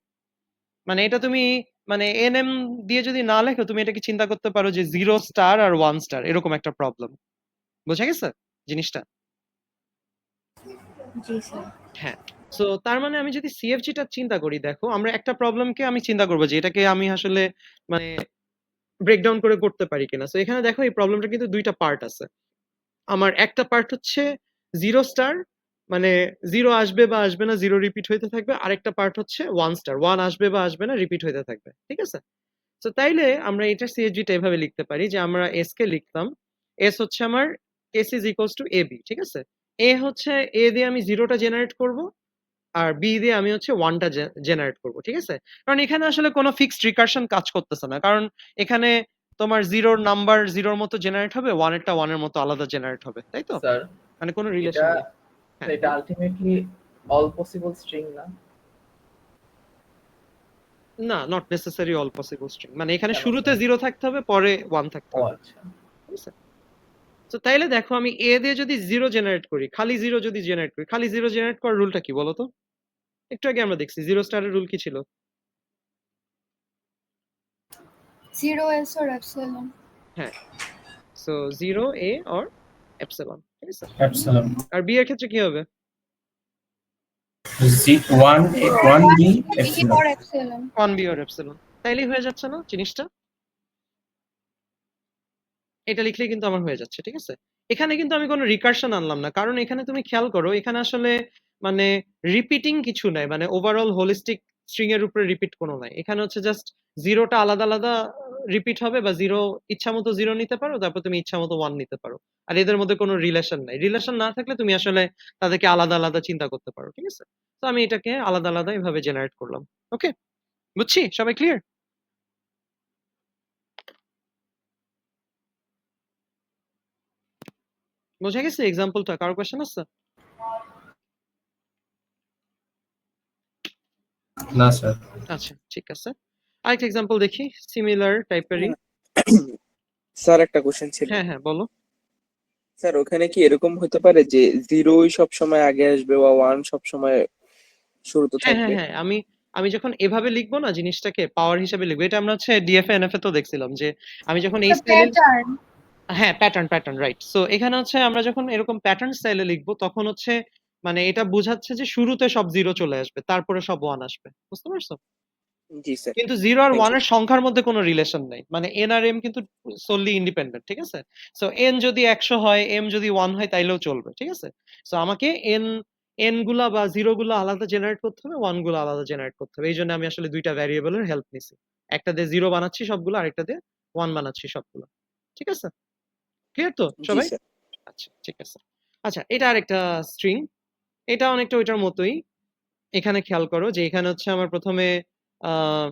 মানে এটা তুমি মানে এনএম দিয়ে যদি না লেখো, তুমি এটাকে চিন্তা করতে পারো যে 0 স্টার আর 1 স্টার, এরকম একটা প্রবলেম। বোঝা গেছে জিনিসটা? জি স্যার। হ্যাঁ, সো তার মানে আমি যদি সিএফজিটা চিন্তা করি, দেখো আমরা একটা প্রবলেমকে আমি চিন্তা করবো যে এটাকে আমি আসলে মানে ব্রেকডাউন করে করতে পারি কিনা। সো এখানে দেখো এই প্রবলেমটা কিন্তু দুইটা পার্ট আছে। আমার একটা পার্ট হচ্ছে 0 স্টার, মানে 0 আসবে বা আসবে না, 0 রিপিট হইতে থাকবে। আরেকটা পার্ট হচ্ছে 1 স্টার, 1 আসবে বা আসবে না, রিপিট হইতে থাকবে। ঠিক আছে, তো তাইলে আমরা এটা সিএসজিটা এভাবে লিখতে পারি যে আমরা এস কে লিখতাম, এস হচ্ছে আমার S is equals to A B. ঠিক আছে, এ হচ্ছে এ দিয়ে আমি 0টা জেনারেট করব, আর বি দিয়ে আমি হচ্ছে 1টা জেনারেট করব। ঠিক আছে, কারণ এখানে আসলে কোনো ফিক্সড রিকারশন কাজ করতেছে না, কারণ এখানে তোমার 0 নাম্বার 0 মতো জেনারেট হবে, 1 এরটা 1 এর মতো আলাদা জেনারেট হবে, তাই তো? স্যার মানে কোনো এটা রিলেশন নেই। হ্যাঁ, এটা আলটিমেটলি অল পসিবল স্ট্রিং না? না, not necessary all possible string, মানে এখানে কেন শুরুতে স্যার? 0 থাকতে হবে, পরে 1 থাকতে ও হবে। আচ্ছা। ঠিক আছে, তো তাইলে দেখো আমি এ দিয়ে যদি 0 জেনারেট করি, খালি 0 যদি জেনারেট করি, খালি 0 জেনারেট করার রুলটা কি বলো তো? একটু আগে আমরা দেখছি 0 স্টারের রুল কি ছিল? 0s or epsilon. হ্যাঁ, সো 0 এ অর এপসিলন। ঠিক আছে, এপসিলন। আর বি এর ক্ষেত্রে কি হবে? 1 1 B B epsilon. or epsilon. 1 B or epsilon. তাইলেই হয়ে যাচ্ছে না জিনিসটা? এটা লিখলেই কিন্তু আমার হয়ে যাচ্ছে। ঠিক আছে, এখানে কিন্তু আমি কোনো রিকারশন আনলাম না, কারণ এখানে তুমি খেয়াল করো এখানে আসলে মানে রিপিটিং কিছু নাই, মানে ওভারঅল হোলিস্টিক স্ট্রিং এর উপরে রিপিট কোনো নাই। এখানে হচ্ছে জাস্ট 0টা আলাদা আলাদা রিপিট হবে, বা 0 ইচ্ছা মতো 0 নিতে পারো, তারপর তুমি ইচ্ছা মতো 1 নিতে পারো। আর এদের মধ্যে কোনো রিলেশন নাই। রিলেশন না থাকলে তুমি আসলে তাদেরকে আলাদা আলাদা চিন্তা করতে পারো। ঠিক আছে, তো আমি এটাকে আলাদা আলাদা এভাবে জেনারেট করলাম। ওকে, বুঝছি? সবাই ক্লিয়ার? বোঝা গেছে এক্সাম্পলটা? কারো কোয়েশ্চেন আছে? না স্যার। আচ্ছা ঠিক আছে, আরেকটা এক্সাম্পল দেখি সিমিলার টাইপেরই। স্যার একটা কোশ্চেন ছিল। হ্যাঁ হ্যাঁ বলো। স্যার ওখানে কি এরকম হতে পারে যে জিরোই সব সময় আগে আসবে বা ওয়ান সব সময় শুরুতে হ্যাঁ হ্যাঁ থাকবে? হ্যাঁ, আমি আমি যখন এভাবে লিখবো না জিনিসটাকে পাওয়ার হিসাবে লিখবো, এটা আমরা হচ্ছে ডিএফএ এনএফএ তো দেখছিলাম যে আমি যখন এই স্টাইলে, প্যাটার্ন। হ্যাঁ প্যাটার্ন প্যাটার্ন রাইট। সো এখানে হচ্ছে আমরা যখন এরকম প্যাটার্ন স্টাইলে লিখবো তখন হচ্ছে মানে এটা বোঝাচ্ছে যে শুরুতে সব জিরো চলে আসবে তারপরে সব ওয়ান আসবে, বুঝতে পারছো? জি স্যার, কিন্তু জিরো আর থ্যাংক ওয়ান ইউ। এর সংখ্যার মধ্যে কোনো রিলেশন নাই, মানে এন আর এম কিন্তু সোললি ইন্ডিপেন্ডেন্ট, ঠিক আছে? সো এন যদি 100 হয়, এম যদি 1 হয় তাইলেও চলবে, ঠিক আছে? সো আমাকে এন এন গুলা বা জিরো গুলা আলাদা জেনারেট করতে হবে, ওয়ান গুলা আলাদা জেনারেট করতে হবে। এই জন্য আমি আসলে দুইটা ভ্যারিয়েবলের হেল্প নিছি, একটা দিয়ে জিরো বানাচ্ছি সবগুলো, আরেকটা দিয়ে ওয়ান বানাচ্ছি সবগুলো, ঠিক আছে? ক্লিয়ার তো জি সবাই? স্যার। আচ্ছা ঠিক আছে। আচ্ছা এটা আরেকটা স্ট্রিং, এটা অনেকটা ওইটার মতোই। এখানে খেয়াল করো যে এখানে হচ্ছে আমার প্রথমে আহ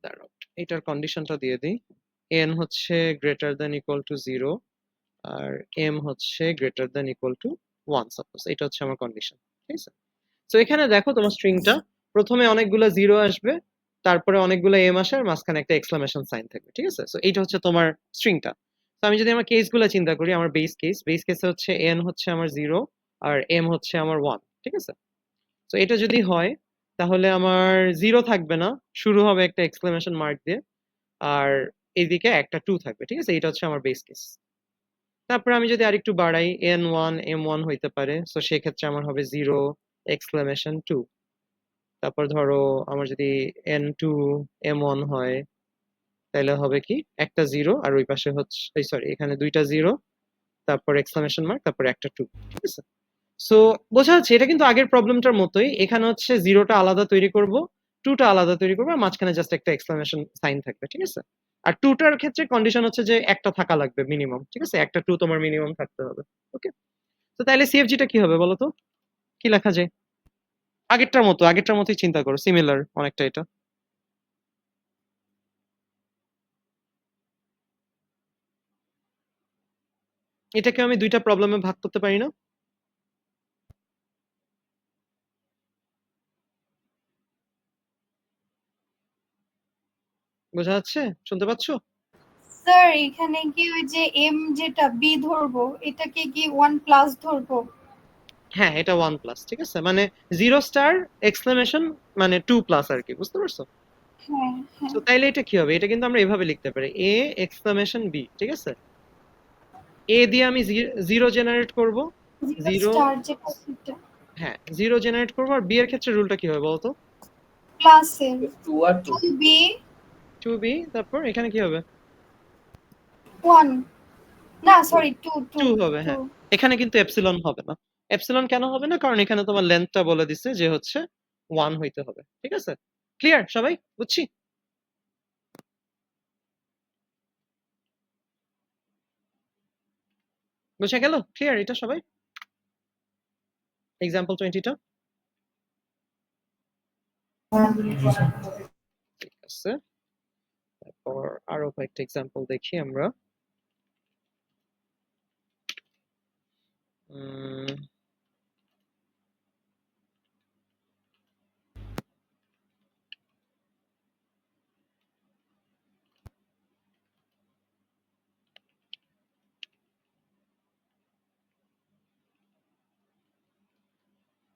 দাঁড়াও, এটার কন্ডিশনটা দিয়ে দিই। n হচ্ছে গ্রেটার দ্যান ইকুয়াল টু 0 আর m হচ্ছে greater than equal to 1, suppose এটা হচ্ছে আমার কন্ডিশন, ঠিক আছে? তো এখানে দেখো তোমার স্ট্রিংটা প্রথমে অনেকগুলো 0 আসবে, তারপরে অনেকগুলো m আসে আর মাঝখানে একটা এক্সক্লামেশন সাইন থাকবে, ঠিক আছে? সো এইটা হচ্ছে তোমার স্ট্রিংটা। তো আমি যদি আমার কেসগুলো চিন্তা করি, আমার বেস কেসে হচ্ছে n হচ্ছে আমার 0 আর m হচ্ছে আমার 1, ঠিক আছে? তো এটা যদি হয় তাহলে আমার 0 থাকবে না, শুরু হবে একটা এক্সক্লেমেশন মার্ক দিয়ে, আর এইদিকে একটা 2 থাকবে, ঠিক আছে? এটা হচ্ছে আমার বেস কেস। তারপরে আমি যদি আরেকটু বাড়াই, n1 m1 হইতে পারে, সো সেক্ষেত্রে আমার হবে 0 এক্সক্লেমেশন 2। তারপর ধরো আমার যদি n2 m1 হয় তাহলে হবে কি একটা 0 আর ওই পাশে হচ্ছে, সরি এখানে দুইটা 0, তারপর এক্সক্লেমেশন মার্ক, তারপর একটা 2, ঠিক আছে? সো বোঝা যাচ্ছে এটা কিন্তু আগের প্রবলেমটার মতোই, এখানে হচ্ছে 0টা আলাদা তৈরি করব, 2টা আলাদা তৈরি করবো, আর মাঝখানে জাস্ট একটা এক্সক্লেমেশন সাইন থাকবে, ঠিক আছে? আর 2টার ক্ষেত্রে কন্ডিশন হচ্ছে যে একটা থাকা লাগবে মিনিমাম, ঠিক আছে? একটা 2 তোমার মিনিমাম থাকতে হবে। ওকে, তো তাহলে সিএফজিটা কি হবে বলো তো, কি লেখা যায়? আগেরটার মতোই চিন্তা করো, সিমিলার অনেকটা এটা। এটাকে আমি দুইটা প্রবলেমে ভাগ করতে পারি না? বোঝা যাচ্ছে? শুনতে পাচ্ছো? স্যার এখানে কি ওই যে এম যেটা বি ধরবো এটাকে কি 1 প্লাস ধরবো? হ্যাঁ এটা 1 প্লাস, ঠিক আছে? মানে 0 স্টার এক্সক্লেমেশন মানে 2 প্লাস আর কি, বুঝতে পারছো? হ্যাঁ তো হ্যাঁ। তাইলে এটা কি হবে? এটা কিন্তু আমরা এভাবে লিখতে পারি, এ এক্সক্লেমেশন বি, ঠিক আছে? এ দিয়ে আমি 0 জেনারেট করব, 0 0, স্টার যেটা সেটা হ্যাঁ 0 জেনারেট করব, আর বি এর ক্ষেত্রে রুলটা কি হবে বলতো? প্লাসের 2 আর 2। 2b 2b, তারপর এখানে কি হবে? 1, না সরি 2 2 2 হবে, হ্যাঁ। 2। এখানে কিন্তু এপসিলন হবে না। এপসিলন কেন হবে না? কারণ এখানে তোমার লেন্থটা বলে দিছে যে হচ্ছে 1 হইতে হবে, ঠিক আছে? ক্লিয়ার সবাই? বুঝছি? বুঝা গেল? ক্লিয়ার এটা সবাই? এক্সাম্পল 20টা ঠিক আছে। তারপর আরো কয়েকটা এক্সাম্পল দেখি আমরা।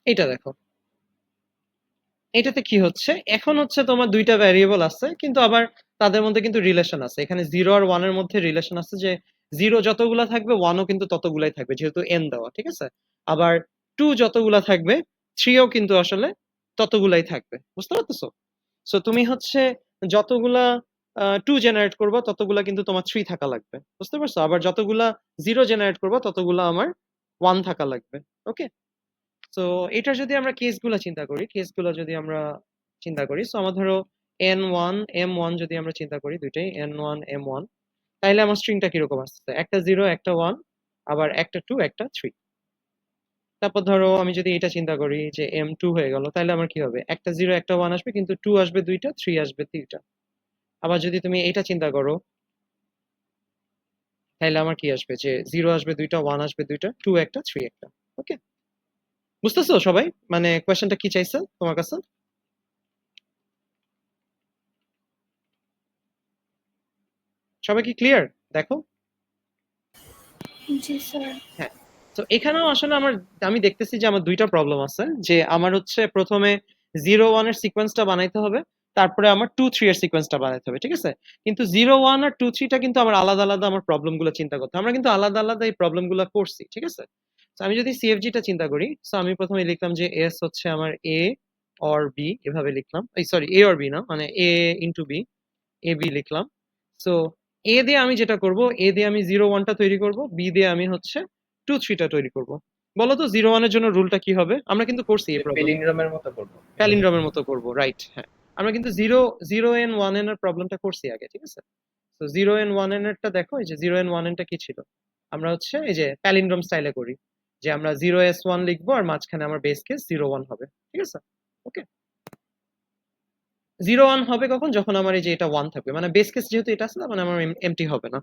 এটা দেখো, এটাতে কি হচ্ছে, এখন হচ্ছে তোমার দুইটা ভ্যারিয়েবল আছে কিন্তু আবার তাদের মধ্যে কিন্তু রিলেশন আছে। এখানে 0 আর 1 এর মধ্যে রিলেশন আছে যে 0 যতগুলা থাকবে 1ও কিন্তু ততগুলাই থাকবে, যেহেতু n দেওয়া, ঠিক আছে? আবার 2 যতগুলা থাকবে 3ও কিন্তু আসলে ততগুলাই থাকবে, বুঝতে পারতেছো? সো তুমি হচ্ছে যতগুলা 2 জেনারেট করবা ততগুলা কিন্তু তোমার 3 থাকা লাগবে, বুঝতে পারছো? আবার যতগুলা 0 জেনারেট করবা ততগুলা আমার 1 থাকা লাগবে। ওকে, তো এটার যদি আমরা কেসগুলো যদি আমরা চিন্তা করি, সো আমার ধরো n1 m1 যদি আমরা চিন্তা করি, দুইটাই n1 m1, তাইলে আমার স্ট্রিংটা কিরকম আসছে? একটা 0 একটা 1, আবার একটা 2 একটা 3। তারপর ধরো আমি যদি এটা চিন্তা করি যে m2 হয়ে গেল, তাহলে আমার কি হবে? একটা 0 একটা 1 আসবে, কিন্তু 2 আসবে দুইটা, 3 আসবে তিনটা। আবার যদি তুমি এটা চিন্তা করো তাহলে আমার কি আসবে? যে 0 আসবে দুইটা, 1 আসবে দুইটা, 2 একটা, 3 একটা। ওকে, বুঝতেছো সবাই? মানে কোয়েশ্চেনটা কি চাইছে তোমার কাছে? সবাই কি ক্লিয়ার? দেখো। জি স্যার। হ্যাঁ, তো এখানেও আসলে আমি দেখতেছি যে আমার দুইটা প্রবলেম আছে, যে আমার হচ্ছে প্রথমে 0 1 এর সিকোয়েন্সটা বানাইতে হবে, তারপরে আমার 2 3 এর সিকোয়েন্সটা বানাইতে হবে, ঠিক আছে? কিন্তু 0 1 আর 2 3টা কিন্তু আমার আলাদা আলাদা আমার প্রবলেমগুলো চিন্তা করতে হবে। আমরা কিন্তু আলাদা আলাদা এই প্রবলেমগুলো করছি, ঠিক আছে? তো আমি যদি সিএফজিটা চিন্তা করি, সো আমি প্রথমে লিখলাম যে এস হচ্ছে আমার এ অর বি, এভাবে লিখলাম, এই সরি এ অর বি না, মানে এ ইন্টু বি, এ বি লিখলাম। সো এ দিয়ে আমি যেটা করব, এ দিয়ে আমি 0 1টা তৈরি করব, বি দিয়ে আমি হচ্ছে 2 3টা তৈরি করব। বলো তো 0 1 এর জন্য রুলটা কি হবে? আমরা কিন্তু করছি এই প্রবলেম, পেলিন্ড্রোমের মতো করবো। প্যালিন্ড্রোমের মতো করব, রাইট? হ্যাঁ, আমরা কিন্তু 0 n 1 n এর প্রবলেমটা করছি আগে, ঠিক আছে? তো 0 n 1 n এরটা দেখো, এই যে 0 n 1 n টা কি ছিল, আমরা হচ্ছে এই যে প্যালিন্ড্রোম স্টাইলে করি, যে আমরা 0s1 লিখবো আর মাঝখানে আমার বেস কেস 0 1 হবে, ঠিক আছে? ওকে, 0 1 হবে কখন? যখন আমার এই যে এটা 1 থাকবে, মানে বেস কেস যেহেতু এটা আছে না, মানে আমার এমটি হবে না।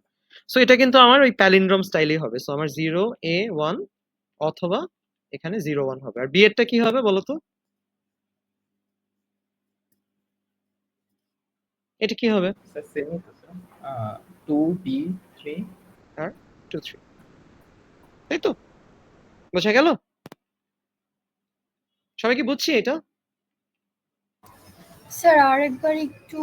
সো এটা কিন্তু আমার ওই প্যালিন্ড্রোম স্টাইলই হবে। সো আমার 0 a 1 অথবা এখানে 0 1 হবে। আর বি এরটা কি হবে বলো তো? এটা কি হবে? স্যার সেমই তো স্যার। 2b3 আর 2 3, তাই তো? বোঝা গেল? সবাই কি বুঝছি এটা? স্যার আরেকবার একটু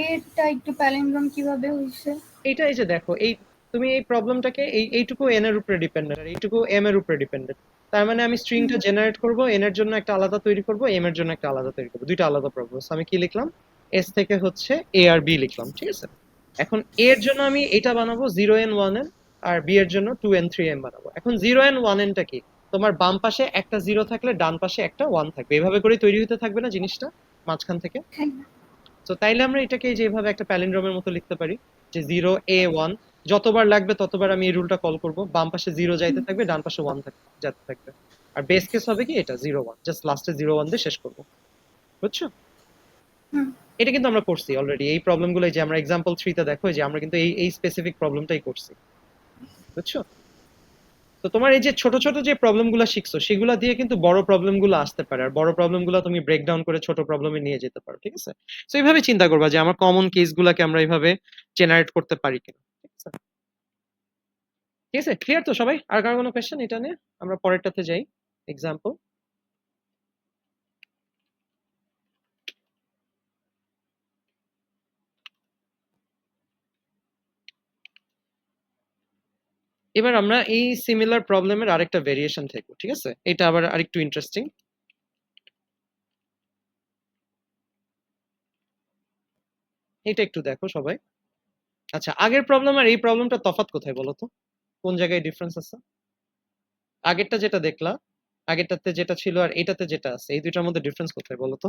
এরটা একটু প্যালিন্ড্রোম কিভাবে হয়েছে? এইটা এই যে দেখো, এই তুমি এই প্রবলেমটাকে এইটুকু n এর উপরে ডিপেন্ডেন্ট আর এইটুকু m এর উপরে ডিপেন্ডেন্ট। তার মানে আমি স্ট্রিংটা জেনারেট করব, n এর জন্য একটা আলাদা তৈরি করব, m এর জন্য একটা আলাদা তৈরি করব, দুইটা আলাদা প্রবলেম। আমি কি লিখলাম? s থেকে হচ্ছে a আর b লিখলাম, ঠিক আছে? এখন a এর জন্য আমি এটা বানাবো 0 n 1 n, আর b এর জন্য 2 n 3 m বানাবো। এখন 0 n 1 n টা কি? তোমার বাম পাশে একটা 0 থাকলে ডান পাশে একটা 1 থাকবে, এভাবে করে তৈরি হতে থাকবে না জিনিসটা মাঝখান থেকে? হ্যাঁ। তো তাইলে আমরা এটাকে যেভাবে একটা প্যালিন্ড্রোমের মতো লিখতে পারি, যে 0 a 1, যতবার লাগবে ততবার আমি এই রুলটা কল করব, বাম পাশে 0 যাইতে থাকবে, ডান পাশে 1 যেতে থাকবে। আর বেস কেস হবে কি এটা 0 1, জাস্ট লাস্টে 0 1 দিয়ে শেষ করব, বুঝছো? হুম। এটা কিন্তু আমরা করছি অলরেডি এই প্রবলেমগুলো, যে আমরা एग्जांपल 3 তে দেখো যে আমরা কিন্তু এই স্পেসিফিক প্রবলেমটাই করছি, বুঝছো? তো তোমার এই যে ছোট ছোট যে প্রবলেমগুলো শিখছো সেগুলো দিয়ে কিন্তু বড় প্রবলেমগুলো আসতে পারে, আর বড় প্রবলেমগুলো তুমি ব্রেকডাউন করে ছোট প্রবলেমে নিয়ে যেতে পারো, ঠিক আছে? তো এইভাবে চিন্তা করবা যে আমার কমন কেসগুলোকে আমরা এইভাবে জেনারেট করতে পারি কিনা, ঠিক আছে? ঠিক আছে, ক্লিয়ার তো সবাই? আর কারো কোনো কোয়েশ্চেন এটা নিয়ে? আমরা পরেরটাতে যাই, एग्जांपल। এবার আমরা এই সিমিলার প্রবলেমের আরেকটা ভেরিয়েশন দেখব, ঠিক আছে? এটা আবার আরেকটু ইন্টারেস্টিং। এটা একটু দেখো সবাই। আচ্ছা, আগের প্রবলেম আর এই প্রবলেমটা তফাৎ কোথায় বলো তো? কোন জায়গায় ডিফারেন্স আছে? আগেরটা যেটা দেখলা, আগেরটাতে যেটা ছিল আর এটাতে যেটা আছে, এই দুইটার মধ্যে ডিফারেন্স কোথায় বলো তো?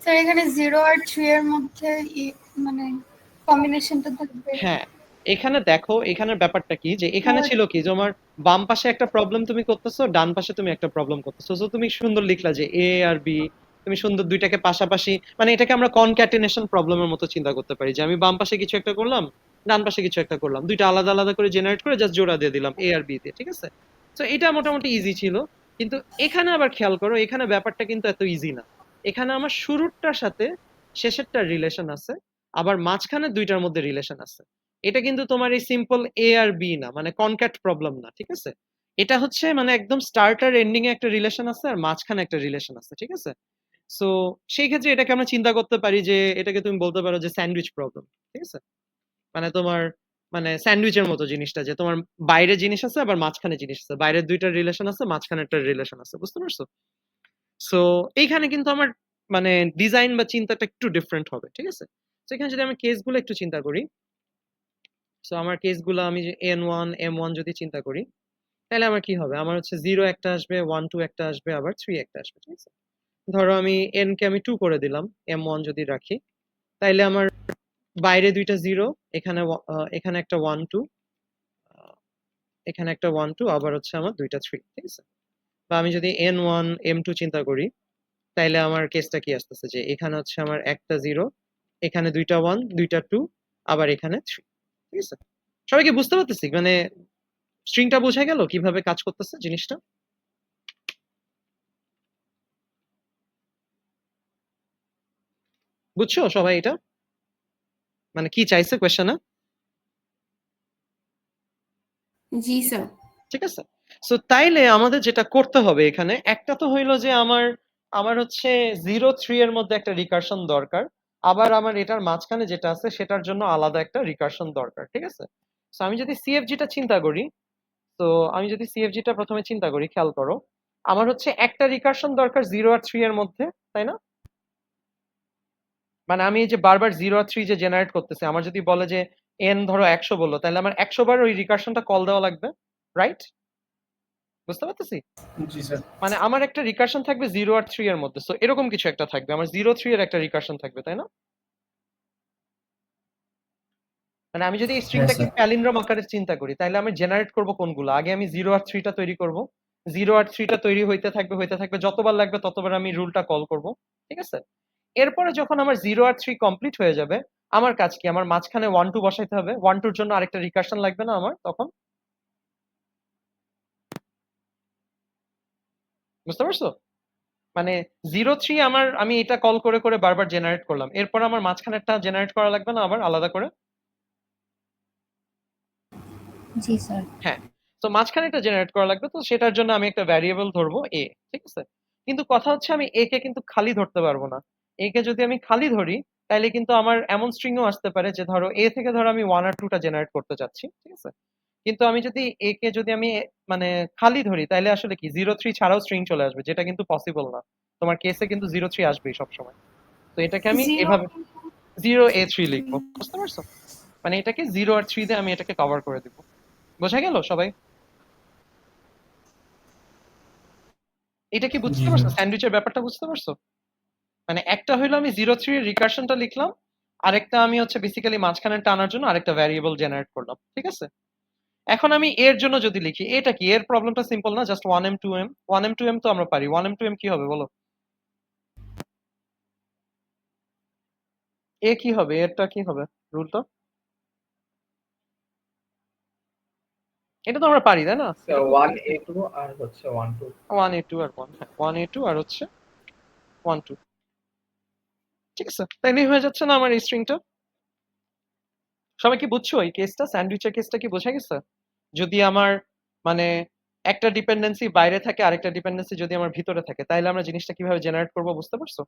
স্যার এখানে 0 আর 3 এর মধ্যে মানে কম্বিনেশনটা থাকবে। হ্যাঁ, এখানে দেখো, এখানের ব্যাপারটা কি, যে এখানে ছিল কি, তোমার বাম পাশে একটা প্রবলেম তুমি করতেছো, ডান পাশে তুমি একটা প্রবলেম করতেছো। তো তুমি সুন্দর লিখলা যে এ আর বি, তুমি সুন্দর দুইটাকে পাশাপাশি, মানে এটাকে আমরা কনক্যাটেনেশন প্রবলেমের মতো চিন্তা করতে পারি, যে আমি বাম পাশে কিছু একটা করলাম, ডান পাশে কিছু একটা করলাম, দুইটা আলাদা আলাদা করে জেনারেট করে জাস্ট জোড়া দিয়ে দিলাম এ আর বি দিয়ে, ঠিক আছে? তো এটা মোটামুটি ইজি ছিল। কিন্তু এখানে আবার খেয়াল করো, এখানে ব্যাপারটা কিন্তু এত ইজি না। এখানে আমার শুরুরটার সাথে শেষেরটার রিলেশন আছে, আবার মাঝখানে দুইটার মধ্যে রিলেশন আছে। এটা কিন্তু তোমার এই সিম্পল এ আর বি না, মানে কনক্যাট প্রবলেম না, ঠিক আছে? এটা হচ্ছে মানে একদম স্টার্ট আর এন্ডিং এ একটা রিলেশন আছে আর মাঝখানে একটা রিলেশন আছে, ঠিক আছে? সো সেই ক্ষেত্রে এটাকে আমরা চিন্তা করতে পারি যে এটাকে তুমি বলতে পারো যে স্যান্ডউইচ প্রবলেম, ঠিক আছে? মানে তোমার মানে স্যান্ডউইচের মতো জিনিসটা, যে তোমার বাইরে জিনিস আছে আবার মাঝখানে জিনিস আছে, বাইরের দুইটার রিলেশন আছে, মাঝখানে একটা রিলেশন আছে, বুঝতে পারছো? সো এইখানে কিন্তু আমার মানে ডিজাইন বা চিন্তাটা একটু ডিফারেন্ট হবে, ঠিক আছে? তো এখানে যদি আমি কেসগুলো একটু চিন্তা করি, সো আমার কেসগুলো আমি যে n1 m1 যদি চিন্তা করি, তাহলে আমার কি হবে? আমার হচ্ছে 0 একটা আসবে, 1 2 একটা আসবে, আবার 3 একটা আসবে, ঠিক আছে? ধরো আমি n কে আমি 2 করে দিলাম, m1 যদি রাখি, তাইলে আমার বাইরে দুইটা 0, এখানে এখানে একটা 1 2, এখানে একটা 1 2, আবার হচ্ছে আমার দুইটা 3, ঠিক আছে? বা আমি যদি n1 m2 চিন্তা করি, তাইলে আমার কেসটা কি আসতেছে, যে এখানে হচ্ছে আমার একটা 0, এখানে দুইটা 1 দুইটা 2, আবার এখানে 3, ঠিক আছে? সবাইকে বুঝতে পারতেছি মানে স্ট্রিংটা বোঝা গেল কিভাবে কাজ করতেছে জিনিসটা? বুঝছো সবাই এটা? মানে কি চাইছে কোয়েশ্চেনে? জি স্যার। ঠিক আছে? সো তাইলে আমাদের যেটা করতে হবে এখানে একটা তো হইলো যে আমার হচ্ছে 0 3 এর মধ্যে একটা রিকারশন দরকার, আবার আমার এটার মাঝখানে যেটা আছে সেটার জন্য আলাদা একটা রিকারশন দরকার। ঠিক আছে? সো আমি যদি সিএফজিটা চিন্তা করি, তো আমি যদি সিএফজিটা প্রথমে চিন্তা করি, খেয়াল করো আমার হচ্ছে একটা রিকারশন দরকার 0 আর 3 এর মধ্যে, তাই না? মানে আমি এই যে বারবার 0 আর 3 যে জেনারেট করতেছি, আমার যদি বলে যে এন ধরো 100 বললো, তাহলে আমার 100 বার ওই রিকারশনটা কল দেওয়া লাগবে, রাইট? বুঝতে পারতেছি? জি স্যার। মানে আমার একটা রিকারশন থাকবে 0 আর 3 এর মধ্যে, সো এরকম কিছু একটা থাকবে, আমার 0 3 এর একটা রিকারশন থাকবে, তাই না? মানে আমি যদি এই হ্যাঁ স্ট্রিংটাকে স্যার। প্যালিন্ড্রোম আকারে চিন্তা করি, তাহলে আমি জেনারেট করব কোনগুলো? আগে আমি 0 আর 3টা তৈরি করব, 0 আর 3টা তৈরি হইতে থাকবে, যতবার লাগবে ততবার আমি রুলটা কল করব। ঠিক আছে? এরপরে যখন আমার 0 আর 3 কমপ্লিট হয়ে যাবে, আমার কাজ কি? আমার মাঝখানে 1 2 বসাইতে হবে, 1 2 এর জন্য আরেকটা রিকারশন লাগবে না আমার তখন? বুঝতে পারছো? মানে 0 3 আমি এটা কল করে করে বারবার জেনারেট করলাম, এরপর আমার মাঝখানেরটা জেনারেট করা লাগবে না আবার আলাদা করে? জি স্যার। হ্যাঁ। তো মাঝখানে একটা জেনারেট করা লাগবে, তো সেটার জন্য আমি একটা ভ্যারিয়েবল ধরবো এ। ঠিক আছে? কিন্তু কথা হচ্ছে আমি এ কে কিন্তু খালি ধরতে পারবো না। এ কে যদি আমি খালি ধরি, তাহলে কিন্তু আমার এমন স্ট্রিংও আসতে পারে যে ধরো এ থেকে ধরো আমি 1 আর 2টা জেনারেট করতে চাচ্ছি। ঠিক আছে? কিন্তু আমি যদি এ কে যদি আমি মানে খালি ধরি, তাহলে আসলে কি 0 3 ছাড়াও স্ট্রিং চলে আসবে, যেটা কিন্তু পসিবল না। তোমার কেসে কিন্তু 0 3 আসবেই সবসময়। তো এটাকে আমি জিরো এভাবে 0 A 3 লিখবো। বুঝতে পারছো? মানে এটাকে 0 আর 3 দিয়ে আমি এটাকে কভার করে দিব। বোঝা গেল সবাই? এটা কি জি বুঝতে পারছো? স্যার। স্যান্ডউইচের ব্যাপারটা বুঝতে পারছো? মানে একটা হইলো আমি 0 3 এর রিকারশনটা লিখলাম, আরেকটা আমি হচ্ছে বেসিক্যালি মাঝখানে টানার জন্য আরেকটা ভ্যারিয়েবল জেনারেট করলাম। ঠিক আছে? এখন আমি এর জন্য যদি লিখি, এটা কি? এর প্রবলেমটা সিম্পল না? Just 1m 2m, 1m 2m তো আমরা পারি, 1m 2m কি হবে বলো? এ কি হবে? এরটা কি হবে রুলটা? এটা তো আমরা পারি, তাই না? এটা তো 1A2 আর হচ্ছে 1 2। 1 a 2 আর 1, হ্যাঁ 1 a 2 আর হচ্ছে 1 2। ঠিক আছে? তাইলেই হয়ে যাচ্ছে না আমার এই স্ট্রিংটা? সবাই কি বুঝছো এই কেসটা? স্যান্ডউইচের কেসটা কি বোঝা গেছে? যদি আমার মানে একটা ডিপেন্ডেন্সি বাইরে থাকে, আরেকটা ডিপেন্ডেন্সি যদি আমার ভিতরে থাকে, তাহলে আমরা জিনিসটা কিভাবে জেনারেট করব, বুঝতে পারছো?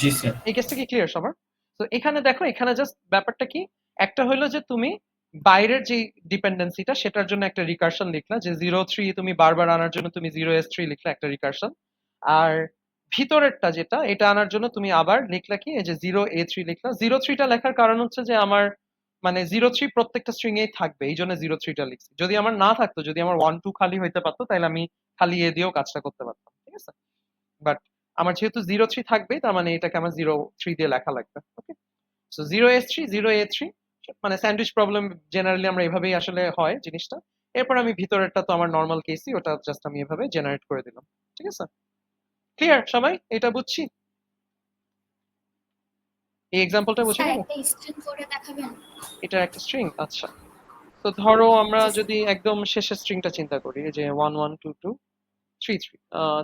জি স্যার। এই কেসটা কি ক্লিয়ার সবার? তো এখানে দেখো, এখানে জাস্ট ব্যাপারটা কি, একটা হইলো যে তুমি বাইরের যে ডিপেন্ডেন্সিটা সেটার জন্য একটা রিকারশন লিখলা, যে 0 3 তুমি বারবার আনার জন্য তুমি 0 S 3 লিখলা একটা রিকারশন, আর ভিতরেরটা যেটা এটা আনার জন্য তুমি আবার লিখলা কি, এই যে 0 A 3 লিখলা। 0 3টা লেখার কারণ হচ্ছে যে আমার মানে 0 3 প্রত্যেকটা স্ট্রিং এই থাকবে, এই জন্য 0 3টা লিখছি। যদি আমার না থাকতো, যদি আমার 1 2 খালি হইতে পারতো, তাহলে আমি খালি এ দিয়েও কাজটা করতে পারতাম। ঠিক আছে? বাট আমার যেহেতু 0 3 থাকবে, তার মানে এটাকে আমার 0 3 দিয়ে লেখা লাগবে। ওকে? সো 0 S 3 0 A 3, মানে স্যান্ডউইচ প্রবলেম জেনারেলি আমরা এভাবেই আসলে হয় জিনিসটা। এরপর আমি ভিতরেরটা তো আমার নর্মাল কেসই, ওটা জাস্ট আমি এভাবে জেনারেট করে দিলাম। ঠিক আছে? ক্লিয়ার সবাই? এটা বুঝছি? এই এক্সাম্পলটা বোঝা স্যার গেল? একটা স্ক্রিন করে দেখাবেন? এটা একটা স্ট্রিং, আচ্ছা। তো ধরো আমরা জি স্যার। যদি একদম শেষের স্ট্রিংটা চিন্তা করি, যে 1 1 2 2 3 3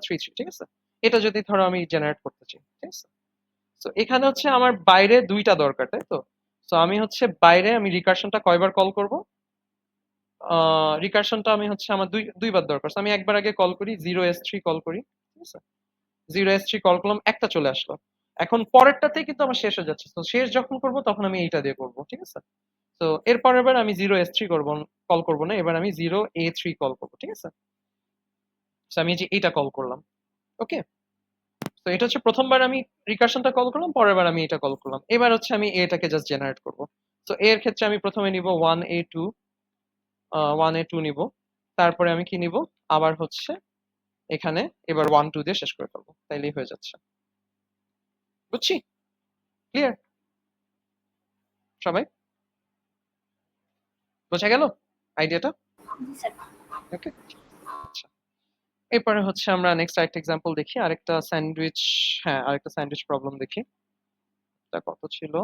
3 3, ঠিক আছে? এটা যদি ধরো আমি জেনারেট করতে চাই, ঠিক আছে? তো এখানে হচ্ছে আমার বাইরে 2টা দরকার, তাই তো? তো আমি হচ্ছে বাইরে আমি রিকারশনটা কয়বার কল করব? রিকারশনটা আমি হচ্ছে আমার দুইবার দরকার। So আমি একবার আগে কল করি, 0 S 3 কল করি। ঠিক আছে? 0 S 3 কল করলাম, একটা চলে আসলো। এখন পরেরটাতেই কিন্তু আমার শেষ হয়ে যাচ্ছে, তো শেষ যখন করব তখন আমি এইটা দিয়ে করব। ঠিক আছে? তো এর পরের বার আমি 0 S 3 কল করব না, এবার আমি 0 A 3 কল করব। ঠিক আছে? তো আমি এই যে এইটা কল করলাম। ওকে? তো এটা হচ্ছে প্রথমবার আমি রিকারশনটা কল করলাম, পরের বার আমি এটা কল করলাম। এবার হচ্ছে আমি এটাকে জাস্ট জেনারেট করব। তো এর ক্ষেত্রে আমি প্রথমে নিব 1 A 2, 1 A 2 নিব। তারপরে আমি কি নিব? আবার হচ্ছে এখানে এবার 1 2 দিয়ে শেষ করে ফেলবো, তাইলেই হয়ে যাচ্ছে। বুঝছি? ক্লিয়ার সবাই? বোঝা গেল আইডিয়াটা? জি স্যার। ওকে, আচ্ছা। এরপরে হচ্ছে আমরা নেক্সট আরেকটা এক্সাম্পল দেখি, আরেকটা স্যান্ডউইচ। হ্যাঁ, আরেকটা স্যান্ডউইচ প্রবলেম দেখি। এটা কত ছিল?